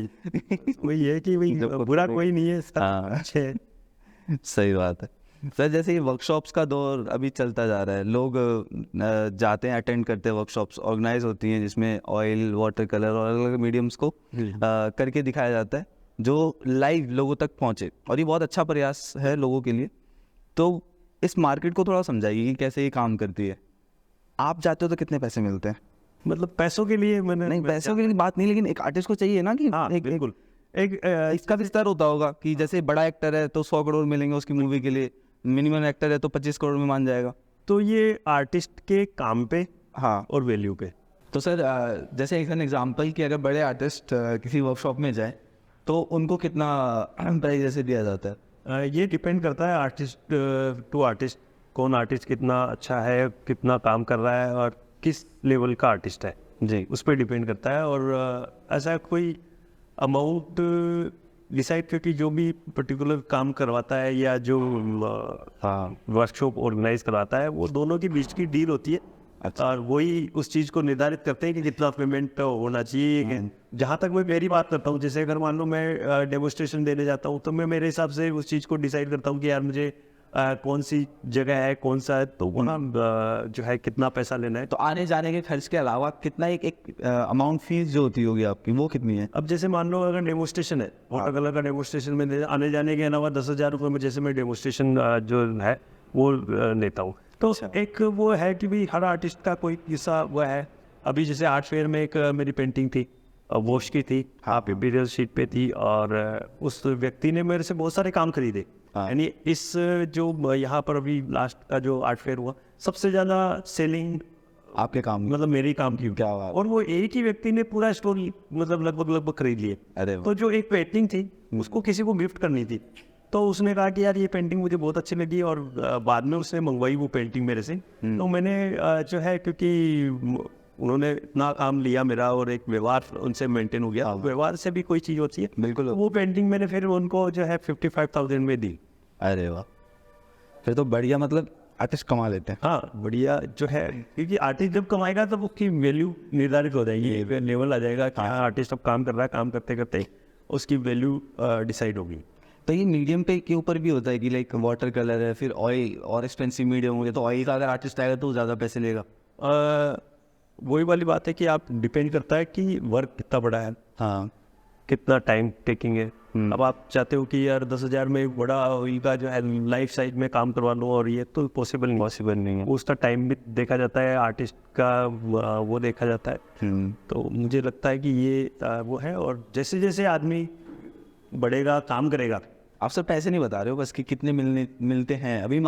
वही है कि भाई बुरा कोई नहीं है, सब हाँ। अच्छे हैं। सही बात है सर। जैसे ये वर्कशॉप्स का दौर अभी चलता जा रहा है, लोग जाते हैं, अटेंड करते हैं, वर्कशॉप्स ऑर्गेनाइज होती हैं जिसमें ऑयल, वाटर कलर और अलग अलग मीडियम्स को करके दिखाया जाता है जो लाइव लोगों तक पहुंचे, और ये बहुत अच्छा प्रयास है लोगों के लिए। तो इस मार्केट को थोड़ा समझाइए कि कैसे ये काम करती है। आप जाते हो तो कितने पैसे मिलते हैं? मतलब पैसों के लिए मैंने नहीं, पैसों की बात नहीं, लेकिन एक आर्टिस्ट को चाहिए ना कि हाँ बिल्कुल एक इसका भी स्तर होता होगा कि जैसे बड़ा एक्टर है तो 100 करोड़ मिलेंगे उसकी मूवी के लिए, मिनिमम एक्टर है तो 25 करोड़ में मान जाएगा। तो ये आर्टिस्ट के काम पे हाँ। और वैल्यू पे। तो सर जैसे एक एग्जांपल कि अगर बड़े आर्टिस्ट किसी वर्कशॉप में जाए तो उनको कितना प्राइस जैसे दिया जाता है? ये डिपेंड करता है आर्टिस्ट टू आर्टिस्ट, कौन आर्टिस्ट कितना अच्छा है, कितना काम कर रहा है और किस लेवल का आर्टिस्ट है जी। उस पर डिपेंड करता है। और ऐसा कोई अमाउंट डिसाइड करके जो भी पर्टिकुलर काम करवाता है या जो वर्कशॉप ऑर्गेनाइज करवाता है, वो दोनों के बीच की डील होती है। और वही उस चीज़ को निर्धारित करते हैं कि कितना पेमेंट होना चाहिए। जहाँ तक मैं मेरी बात करता हूँ, जैसे अगर मान लो मैं डेमोस्ट्रेशन देने जाता हूँ तो मैं मेरे हिसाब से उस चीज़ को डिसाइड करता हूँ कि यार मुझे कौन सी जगह है, कौन सा है, तो वहाँ जो है कितना पैसा लेना है। तो आने जाने के खर्च के अलावा कितना एक अमाउंट फीस जो होती होगी आपकी, वो कितनी है? अब जैसे मान लो अगर डेमोस्ट्रेशन है, वाटर कलर का डेमोस्ट्रेशन में आने जाने के अलावा 10,000 रुपये में जैसे मैं डेमोस्ट्रेशन जो है वो लेता हूँ। तो एक वो है कि भाई हर आर्टिस्ट का कोई हिस्सा वो है। अभी जैसे आर्ट फेयर में एक मेरी पेंटिंग थी, वॉश की थी, इम्पीरियल शीट पे थी, और उस व्यक्ति ने मेरे से बहुत सारे काम खरीदे। यानी इस जो यहाँ पर अभी लास्ट का जो आर्ट फेयर हुआ, सबसे ज़्यादा सेलिंग आपके काम मतलब मेरी काम की। क्या बात। और वो एक ही व्यक्ति ने पूरा स्टोर मतलब लगभग खरीद लिए। अरे वाह। तो जो एक पेंटिंग थी उसको किसी को गिफ्ट करनी थी, तो उसने कहा कि यार ये पेंटिंग मुझे बहुत अच्छी लगी, और बाद में उसने मंगवाई वो पेंटिंग मेरे से। तो मैंने जो है, क्योंकि उन्होंने इतना काम लिया मेरा और एक व्यवहार उनसे मेंटेन हो गया, व्यवहार से भी कोई चीज़ होती है। बिल्कुल। तो वो पेंटिंग मैंने फिर उनको जो है 55,000 में दी। अरे वाह, फिर तो बढ़िया, मतलब आर्टिस्ट कमा लेते हैं। हाँ बढ़िया जो है, क्योंकि आर्टिस्ट जब कमाएगा तब उसकी वैल्यू निर्धारित हो जाएगी, लेवल आ जाएगा कि हाँ आर्टिस्ट अब काम कर रहा है, काम करते करते उसकी वैल्यू डिसाइड होगी। तो ये मीडियम पे के ऊपर भी होता है कि लाइक वाटर कलर है, फिर ऑयल और एक्सपेंसिव मीडियम हो गया, तो ऑयल का अगर आर्टिस्ट आएगा तो ज़्यादा पैसे लेगा? वही वाली बात है कि आप डिपेंड करता है कि वर्क कितना बड़ा है, हाँ, कितना टाइम टेकिंग है। अब आप चाहते हो कि यार 10,000 में एक बड़ा ऑयल का जो है लाइफ साइज में काम करवा लो, और ये तो पॉसिबल नहीं है। उसका टाइम भी देखा जाता है, आर्टिस्ट का वो देखा जाता है। तो मुझे लगता है कि ये वो है, और जैसे जैसे आदमी बढ़ेगा, काम करेगा। आप सर पैसे नहीं बता रहे हो बस कि कितने मिलते हैं। अभी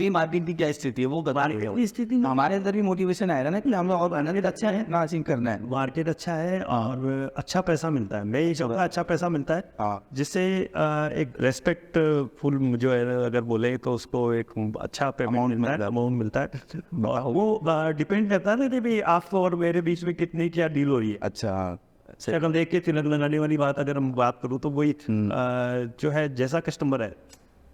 मार्केट की क्या स्थिति है वो बता रहे हो। स्थिति हमारे अंदर भी मोटिवेशन आएगा ना कि हमें और मार्केट अच्छा है ना, अचीव करना है। मार्केट अच्छा है और अच्छा पैसा मिलता है। मैं ये चाहूँगा अच्छा पैसा मिलता है, जिससे एक रेस्पेक्टफुल जो है अगर बोले तो उसको एक अच्छा अमाउंट मिलता है। वो डिपेंड करता है ना कि भाई आप और मेरे बीच में कितनी क्या डील हो रही है। अच्छा, शक्ल देख के तिलक लगाने वाली बात अगर हम बात करूँ तो वही जो है, जैसा कस्टमर है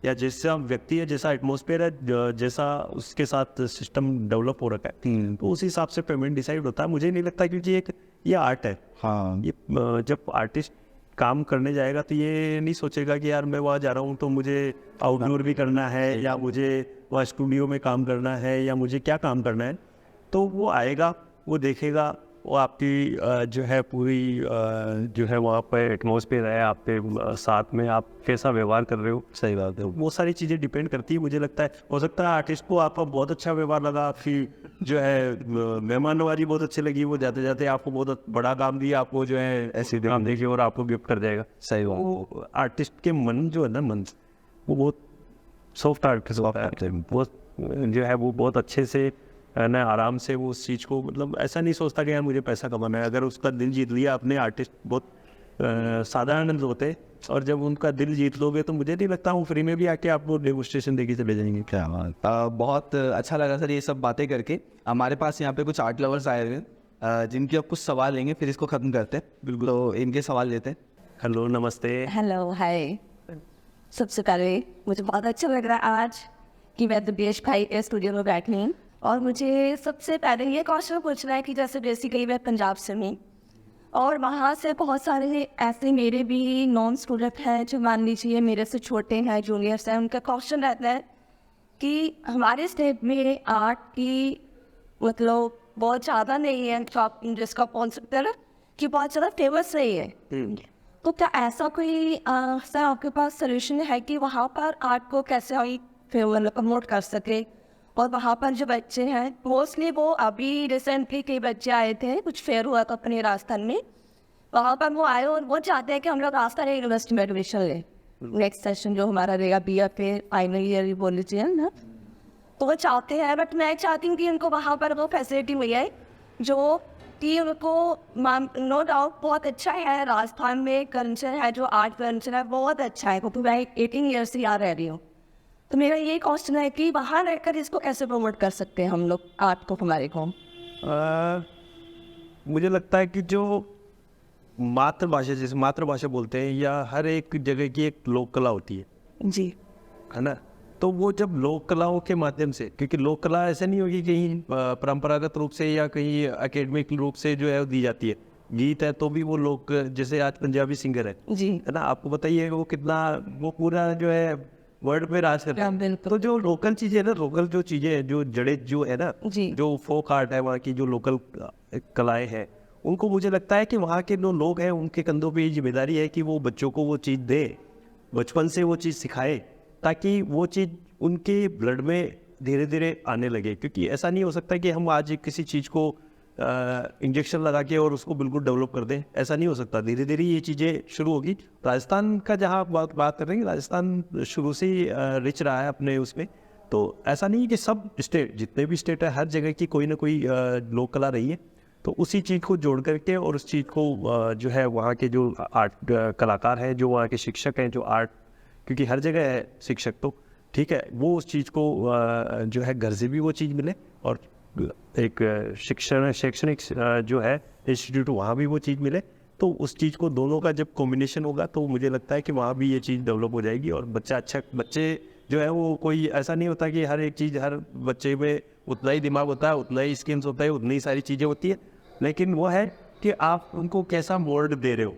या जैसा व्यक्ति है, जैसा एटमॉस्फेयर है, जैसा उसके साथ सिस्टम डेवलप हो रखा है, तो उस हिसाब से पेमेंट डिसाइड होता है। मुझे नहीं लगता, क्योंकि एक ये आर्ट है। हाँ, ये जब आर्टिस्ट काम करने जाएगा तो ये नहीं सोचेगा कि यार मैं वहाँ जा रहा हूँ तो मुझे आउटडोर भी करना है, या मुझे वहाँ स्टूडियो में काम करना है, या मुझे क्या काम करना है। तो वो आएगा, वो देखेगा, वो आपकी जो है पूरी जो है वहाँ पे एटमॉस्फेयर है, आपके साथ में आप कैसा व्यवहार कर रहे हो, सही बात है। वो सारी चीज़ें डिपेंड करती है। मुझे लगता है हो सकता है आर्टिस्ट को आपका बहुत अच्छा व्यवहार लगा, आपकी जो है मेहमान नवाजी बहुत अच्छी लगी, वो जाते जाते आपको बहुत बड़ा काम दिया, आपको जो है ऐसे काम देके और आपको गिफ्ट कर जाएगा। सही बात। वो आर्टिस्ट के मन जो है ना, मन वो बहुत सॉफ्ट आर्टिस्ट होता है, बहुत जो है वो बहुत अच्छे से है ना, आराम से वो उस चीज़ को, मतलब ऐसा नहीं सोचता कि यार मुझे पैसा कमाना है। अगर उसका दिल जीत लिया अपने, आर्टिस्ट बहुत साधारण होते हैं, और जब उनका दिल जीत लोगे तो मुझे नहीं लगता वो फ्री में भी आके आपको डेमोस्ट्रेशन देके चले जाएंगे। क्या बात। बहुत अच्छा लगा सर ये सब बातें करके। हमारे पास यहाँ पे कुछ आर्ट लवर्स आए हुए हैं जिनके अब कुछ सवाल लेंगे, फिर इसको ख़त्म करते हैं। बिल्कुल, तो इनके सवाल लेते हैं। हेलो, नमस्ते। हेलो, हाय। सबसे पहले मुझे बहुत अच्छा लग रहा है आज कि मैं दिव्येश भाई के स्टूडियो में बैठी हूँ, और मुझे सबसे पहले ये क्वेश्चन पूछना है कि जैसे बेसिकली मैं पंजाब से हूँ, और वहाँ से बहुत सारे ऐसे मेरे भी नॉन स्टूडेंट हैं जो मान लीजिए मेरे से छोटे हैं, जूनियर्स हैं। उनका क्वेश्चन रहता है कि हमारे स्टेट में आर्ट की मतलब बहुत ज़्यादा नहीं है, जिसका कॉन्सेप्ट है ना कि बहुत ज़्यादा फेमस नहीं है। तो क्या ऐसा कोई सर आपके पास सोल्यूशन है कि वहाँ पर आर्ट को कैसे हम प्रमोट कर सके? और वहाँ पर जो बच्चे हैं मोस्टली वो अभी रिसेंटली कई बच्चे आए थे, कुछ फेयर हुआ था अपने राजस्थान में, वहाँ पर वो आए और वो चाहते हैं कि हम लोग राजस्थान यूनिवर्सिटी में एडमिशन लें। नेक्स्ट सेशन जो हमारा रहेगा BFA फाइनल ईयर बोल लीजिए ना, तो वो चाहते हैं। बट मैं चाहती हूँ कि उनको वहाँ पर वो फैसिलिटी मिल जाए जो कि उनको, नो डाउट बहुत अच्छा है राजस्थान में कल्चर है, जो आर्ट कल्चर है बहुत अच्छा है, क्योंकि मैं 18 ईयर से यहाँ रह रही हूँ। तो मेरा ये क्वेश्चन है कि वहाँ रहकर इसको कैसे प्रमोट कर सकते हैं हम लोग आर्ट को, हमारे को? मुझे लगता है कि जो मातृभाषा, जैसे मातृभाषा बोलते हैं, या हर एक जगह की एक लोक कला होती है जी, है ना, तो वो जब लोक कलाओं के माध्यम से, क्योंकि लोक कला ऐसा नहीं होगी कहीं परंपरागत रूप से या कहीं एकेडमिक रूप से जो है वो दी जाती है। गीत है तो भी वो लोग, जैसे आज पंजाबी सिंगर जी, है ना, आपको बताइए वो कितना, वो पूरा जो है वर्ल्ड पे राज कर रहा है। बिल्कुल। तो जो लोकल चीजें है ना, लोकल जो चीजें हैं, जो जड़े जो है ना, जी, जो फोक आर्ट है, वहाँ की जो लोकल कलाएं हैं, उनको मुझे लगता है कि वहाँ के जो लोग हैं उनके कंधों पे ये जिम्मेदारी है कि वो बच्चों को वो चीज़ दे, बचपन से वो चीज़ सिखाए, ताकि वो चीज़ उनके ब्लड में धीरे धीरे आने लगे। क्योंकि ऐसा नहीं हो सकता कि हम आज किसी चीज़ को इंजेक्शन लगा के और उसको बिल्कुल डेवलप कर दें, ऐसा नहीं हो सकता। धीरे धीरे ये चीज़ें शुरू होगी। राजस्थान का जहाँ आप बात कर रहे हैं, राजस्थान शुरू से ही रिच रहा है अपने उसमें, तो ऐसा नहीं है कि सब स्टेट, जितने भी स्टेट है, हर जगह की कोई ना कोई लोक कला रही है। तो उसी चीज़ को जोड़ करके और उस चीज़ को जो है वहाँ के जो आर्ट कलाकार हैं, जो वहाँ के शिक्षक हैं, जो आर्ट, क्योंकि हर जगह है शिक्षक, तो ठीक है, वो उस चीज़ को जो है घर से भी वो चीज़ मिले, और एक शैक्षणिक जो है इंस्टीट्यूट, वहाँ भी वो चीज़ मिले। तो उस चीज़ को दोनों का जब कॉम्बिनेशन होगा तो मुझे लगता है कि वहाँ भी ये चीज़ डेवलप हो जाएगी। और बच्चे जो है वो, कोई ऐसा नहीं होता कि हर एक चीज़, हर बच्चे में उतना ही दिमाग होता है, उतना ही स्किल्स होता है, उतनी ही सारी चीज़ें होती है, लेकिन वो है कि आप उनको कैसा मोल्ड दे रहे हो,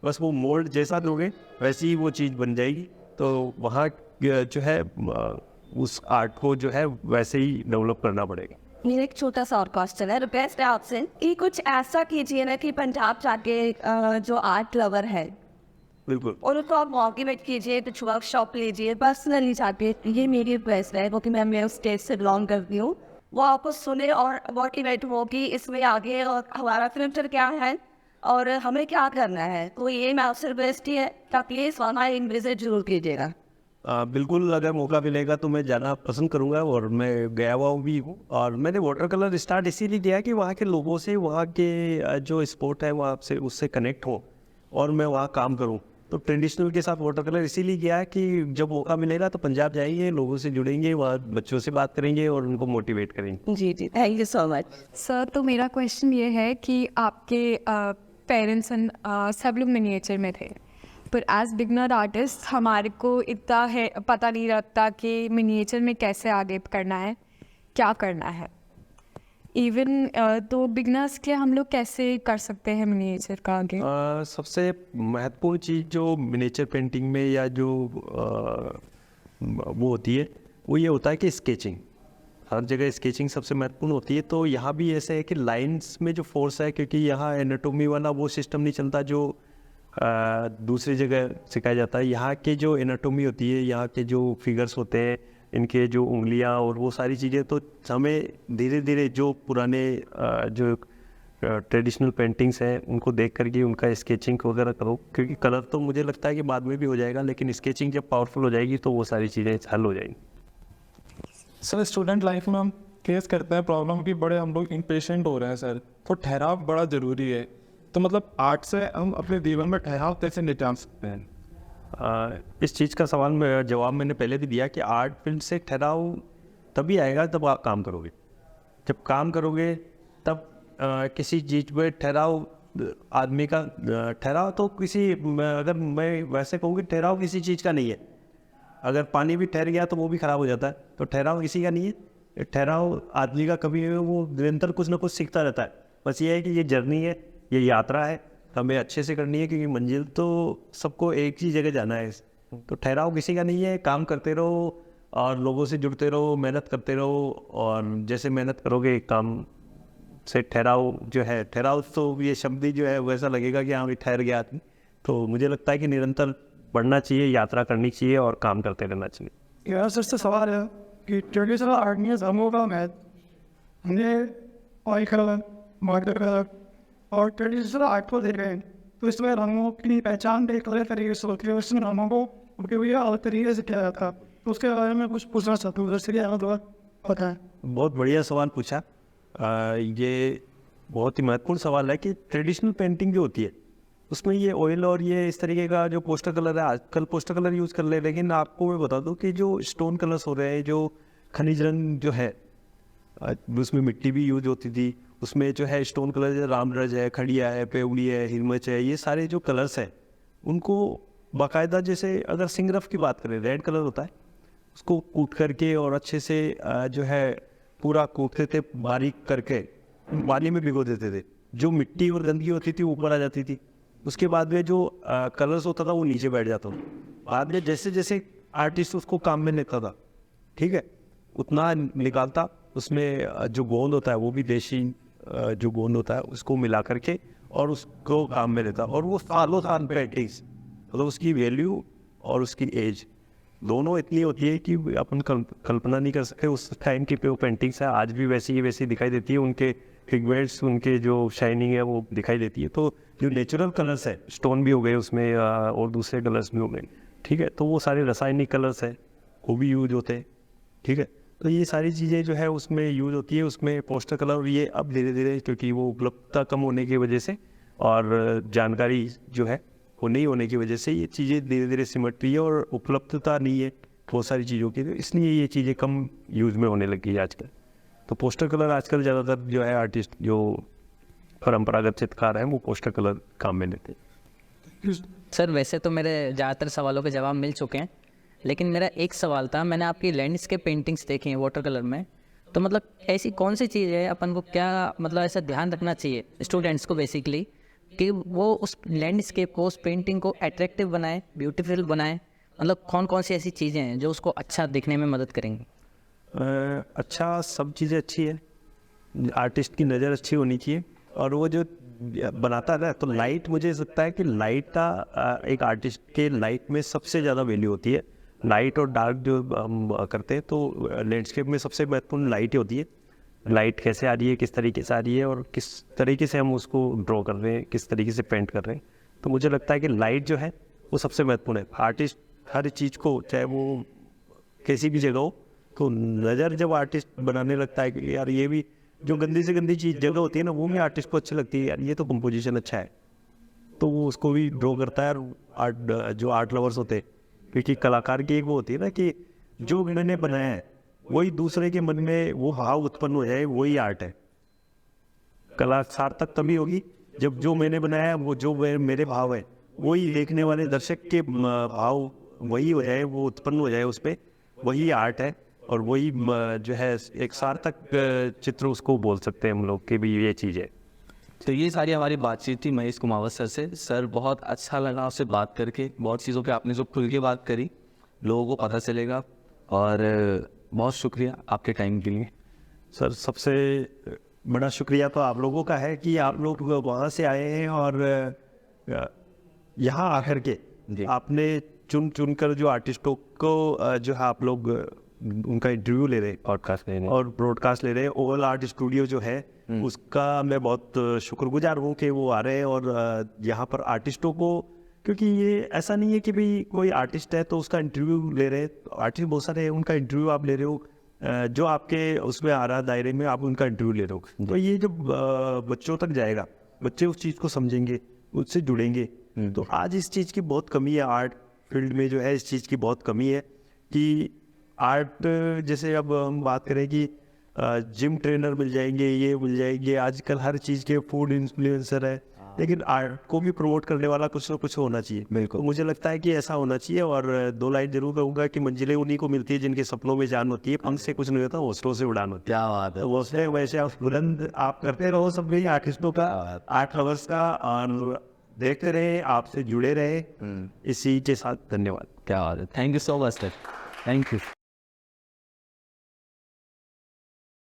बस वो मोल्ड जैसा दोगे वैसी ही वो चीज़ बन जाएगी। तो वहाँ जो है उस आर्ट को जो है वैसे ही डेवलप करना पड़ेगा। मेरा एक छोटा सा और क्वेश्चन है, रिक्वेस्ट है आपसे कि कुछ ऐसा कीजिए ना कि पंजाब जाके जो आर्ट लवर है बिल्कुल, और उसको आप मोटिवेट कीजिए, कुछ वर्कशॉप लीजिए पर्सनली जाके। ये मेरी रिक्वेस्ट है, क्योंकि मैं उस स्टेज से बिलोंग करती हूँ। वो आपको सुने और मोटिवेट हो कि इसमें आगे और हमारा फ्यूचर क्या है और हमें क्या करना है। तो ये मैं आपसे रिक्वेस्ट ही है कि प्लीज़ वहाँ एक विजिट जरूर कीजिएगा। बिल्कुल, अगर मौका मिलेगा तो मैं जाना पसंद करूंगा, और मैं गया हुआ भी हूँ। और मैंने वाटर कलर स्टार्ट इसीलिए किया कि वहाँ के लोगों से, वहाँ के जो स्पोर्ट है वहाँ से, उससे कनेक्ट हो और मैं वहाँ काम करूँ। तो ट्रेडिशनल के साथ वाटर कलर इसीलिए किया है कि जब मौका मिलेगा तो पंजाब जाएंगे, लोगों से जुड़ेंगे, वहाँ बच्चों से बात करेंगे और उनको मोटिवेट करेंगे। जी जी, thank you so much. Sir, तो मेरा क्वेश्चन ये है कि आपके पेरेंट्स सब लोग मिनिएचर में थे, पर एज बिगनर आर्टिस्ट हमारे को इतना है पता नहीं लगता कि मिनिएचर में कैसे आगे करना है, क्या करना है। इवन तो बिगनर्स के हम लोग कैसे कर सकते हैं मिनिएचर का आगे? सबसे महत्वपूर्ण चीज़ जो मिनिएचर पेंटिंग में या जो वो होती है, वो ये होता है कि स्केचिंग। हर जगह स्केचिंग सबसे महत्वपूर्ण होती है, तो यहाँ भी ऐसे है कि लाइंस में जो फोर्स है, क्योंकि यहाँ एनाटोमी वाला वो सिस्टम नहीं चलता जो दूसरी जगह सिखाया जाता है। यहाँ के जो एनाटोमी होती है, यहाँ के जो फिगर्स होते हैं, इनके जो उंगलियाँ और वो सारी चीज़ें, तो हमें धीरे धीरे जो पुराने जो ट्रेडिशनल पेंटिंग्स हैं उनको देख करके उनका स्केचिंग वगैरह करो, क्योंकि कलर तो मुझे लगता है कि बाद में भी हो जाएगा, लेकिन स्केचिंग जब पावरफुल हो जाएगी तो वो सारी चीज़ें हल हो जाएंगी। सर स्टूडेंट लाइफ में हम फेस करते हैं प्रॉब्लम कि बड़े हम लोग इम्पेशेंट हो रहे हैं सर, तो ठहराव बड़ा ज़रूरी है। तो मतलब आर्ट से हम अपने जीवन में ठहराव कैसे निकाल सकते हैं? इस चीज़ का सवाल में जवाब मैंने पहले भी दिया कि आर्ट फील्ड से ठहराव तभी आएगा जब आप काम करोगे। जब काम करोगे तब किसी चीज़ में ठहराव, आदमी का ठहराव तो किसी, अगर मैं वैसे कहूँ कि ठहराव किसी चीज़ का नहीं है। अगर पानी भी ठहर गया तो वो भी ख़राब हो जाता है, तो ठहराव किसी का नहीं है। ठहराव आदमी का कभी वो निरंतर कुछ ना कुछ सीखता रहता है। बस ये है कि ये जर्नी है, ये यात्रा है, हमें अच्छे से करनी है, क्योंकि मंजिल तो सबको एक ही जगह जाना है। तो ठहराव किसी का नहीं है, काम करते रहो और लोगों से जुड़ते रहो, मेहनत करते रहो, और जैसे मेहनत करोगे काम से ठहराव जो है, ठहराव तो ये शब्द ही जो है वैसा लगेगा कि हाँ भी ठहर गया आदमी। तो मुझे लगता है कि निरंतर बढ़ना चाहिए, यात्रा करनी चाहिए और काम करते रहना चाहिए। यार सर से सवाल है कि ट्रेडिशनल आर्ट में रंगों का महत्व, हमने ऑयल कलर, वाटर कलर और ट्रेडिशनल आर्ट को देख रहे हैं, तो इसमें रंगों की पहचान एक अलग तरीके से होती है। उसमें रंगों को उनके भैया अलग तरीके से किया जाता है, तो उसके बारे में कुछ पूछना चाहता हूँ, जैसे कि हमें पता है। बहुत बढ़िया सवाल पूछा। ये बहुत ही महत्वपूर्ण सवाल है कि ट्रेडिशनल पेंटिंग जो होती है उसमें ये ऑयल और ये इस तरीके का जो पोस्टर कलर है, आजकल पोस्टर कलर यूज़ कर ले, लेकिन आपको मैं बता दूं कि जो स्टोन कलर्स हो रहे हैं, जो खनिज रंग जो है, उसमें मिट्टी भी यूज होती थी, उसमें जो है स्टोन कलर है, रामरज है, खड़िया है, पेवड़ी है, हिरमच है, ये सारे जो कलर्स हैं उनको बाकायदा, जैसे अगर सिंगरफ की बात करें, रेड कलर होता है, उसको कूट करके और अच्छे से जो है पूरा कूटते थे, बारीक करके पानी में भिगो देते थे। जो मिट्टी और गंदगी होती थी ऊपर आ जाती थी, उसके बाद में जो कलर्स होता था वो नीचे बैठ जाता था। बाद में जैसे जैसे आर्टिस्ट उसको काम में लेता था, ठीक है, उतना निकालता, उसमें जो गोंद होता है वो भी देशी जो गोंद होता है उसको मिला करके और उसको काम में लेता, और वो सालों साल पेंटिंग्स, मतलब उसकी वैल्यू और उसकी एज दोनों इतनी होती है कि अपन कल्पना नहीं कर सकते। उस टाइम की वो पेंटिंग्स है आज भी वैसी ही वैसी दिखाई देती है, उनके पिगमेंट्स, उनके जो शाइनिंग है वो दिखाई देती है। तो जो नेचुरल कलर्स है, स्टोन भी हो गए उसमें और दूसरे कलर्स भी हो गए, ठीक है, तो वो सारे रासायनिक कलर्स है वो भी यूज होते हैं, ठीक है। तो ये सारी चीज़ें जो है उसमें यूज होती है। उसमें पोस्टर कलर ये अब धीरे धीरे, क्योंकि वो उपलब्धता कम होने की वजह से और जानकारी जो है वो नहीं होने की वजह से ये चीज़ें धीरे धीरे सिमट रही है, और उपलब्धता नहीं है बहुत सारी चीज़ों की, तो इसलिए ये चीज़ें कम यूज़ में होने लगी है आजकल। तो पोस्टर कलर आजकल ज़्यादातर जो है आर्टिस्ट जो परंपरागत चित्रकार हैं वो पोस्टर कलर काम में लेते हैं। सर वैसे तो मेरे ज़्यादातर सवालों के जवाब मिल चुके हैं, लेकिन मेरा एक सवाल था, मैंने आपकी लैंडस्केप पेंटिंग्स देखी हैं वाटर कलर में, तो मतलब ऐसी कौन सी चीज़ है अपन को क्या मतलब ऐसा ध्यान रखना चाहिए स्टूडेंट्स को बेसिकली कि वो उस लैंडस्केप को, उस पेंटिंग को अट्रैक्टिव बनाए, ब्यूटीफुल बनाए, मतलब कौन कौन सी ऐसी चीज़ें हैं जो उसको अच्छा दिखने में मदद करेंगी? अच्छा, सब चीज़ें अच्छी है, आर्टिस्ट की नज़र अच्छी होनी चाहिए, और वो जो बनाता है तो लाइट, मुझे लगता है कि लाइट का एक आर्टिस्ट के लाइट में सबसे ज़्यादा वैल्यू होती है। लाइट और डार्क जो हम करते हैं तो लैंडस्केप में सबसे महत्वपूर्ण लाइट ही होती है। लाइट कैसे आ रही है, किस तरीके से आ रही है, और किस तरीके से हम उसको ड्रॉ कर रहे हैं, किस तरीके से पेंट कर रहे हैं। तो मुझे लगता है कि लाइट जो है वो सबसे महत्वपूर्ण है। आर्टिस्ट हर चीज़ को, चाहे वो किसी भी जगह हो, तो नज़र जब आर्टिस्ट बनाने लगता है कि यार ये भी जो गंदी से गंदी चीज़ जगह होती है ना, वो भी आर्टिस्ट को अच्छी लगती है, यार ये तो कंपोजिशन अच्छा है, तो वो उसको भी ड्रॉ करता है। और आर्ट जो आर्ट लवर्स होते हैं, क्योंकि कलाकार की एक वो होती है ना कि जो मैंने बनाया है वही दूसरे के मन में वो भाव उत्पन्न हो जाए, वही आर्ट है। कला सार्थक तभी होगी जब जो मैंने बनाया है, वो जो मेरे भाव है, वही देखने वाले दर्शक के भाव वही हो जाए, वो उत्पन्न हो जाए उस पर, वही आर्ट है। और वही जो है एक सार्थक चित्र उसको बोल सकते हैं हम लोग कि भी ये चीज़ है। तो ये सारी हमारी बातचीत थी महेश कुमावत सर से। सर बहुत अच्छा लगा आपसे बात करके, बहुत चीज़ों पे आपने जो खुल के बात करी लोगों को पता चलेगा, और बहुत शुक्रिया आपके टाइम के लिए। सर सबसे बड़ा शुक्रिया तो आप लोगों का है कि आप लोग वहाँ से आए हैं और यहाँ आकर के आपने चुन चुन कर जो आर्टिस्टों को जो है आप लोग उनका इंटरव्यू ले रहे हैं, पॉडकास्ट लेने और ब्रॉडकास्ट ले रहे हैं। ओवल आर्ट स्टूडियो जो है उसका मैं बहुत शुक्रगुजार हूँ कि वो आ रहे हैं और यहाँ पर आर्टिस्टों को, क्योंकि ये ऐसा नहीं है कि भाई कोई आर्टिस्ट है तो उसका इंटरव्यू ले रहे हैं। आर्टिस्ट बहुत सारे हैं, उनका इंटरव्यू आप ले रहे हो, जो आपके उसमें आ रहा दायरे में आप उनका इंटरव्यू ले रहे हो। तो ये जब बच्चों तक जाएगा, बच्चे उस चीज़ को समझेंगे, उससे जुड़ेंगे। तो आज इस चीज़ की बहुत कमी है, आर्ट फील्ड में जो है इस चीज़ की बहुत कमी है कि आर्ट, जैसे अब हम बात करें कि जिम ट्रेनर मिल जाएंगे, ये मिल जाएंगे, आजकल हर चीज़ के फूड इन्फ्लुएंसर है, लेकिन आर्ट को भी प्रमोट करने वाला कुछ ना कुछ होना चाहिए। बिल्कुल। तो मुझे लगता है कि ऐसा होना चाहिए। और 2 लाइन जरूर कहूँगा कि मंजिलें उन्हीं को मिलती है जिनके सपनों में जान होती है, पंख से कुछ नहीं होता, हौसलों से उड़ान होती है। क्या बात है। तो वैसे वैसे आप बुलंद आप करते रहो सब भी आर्टिस्टों का, आर्ट लवर्स का, और देखते रहे, आपसे जुड़े रहे। इसी के साथ धन्यवाद। क्या बात है, thank you so much sir, thank you.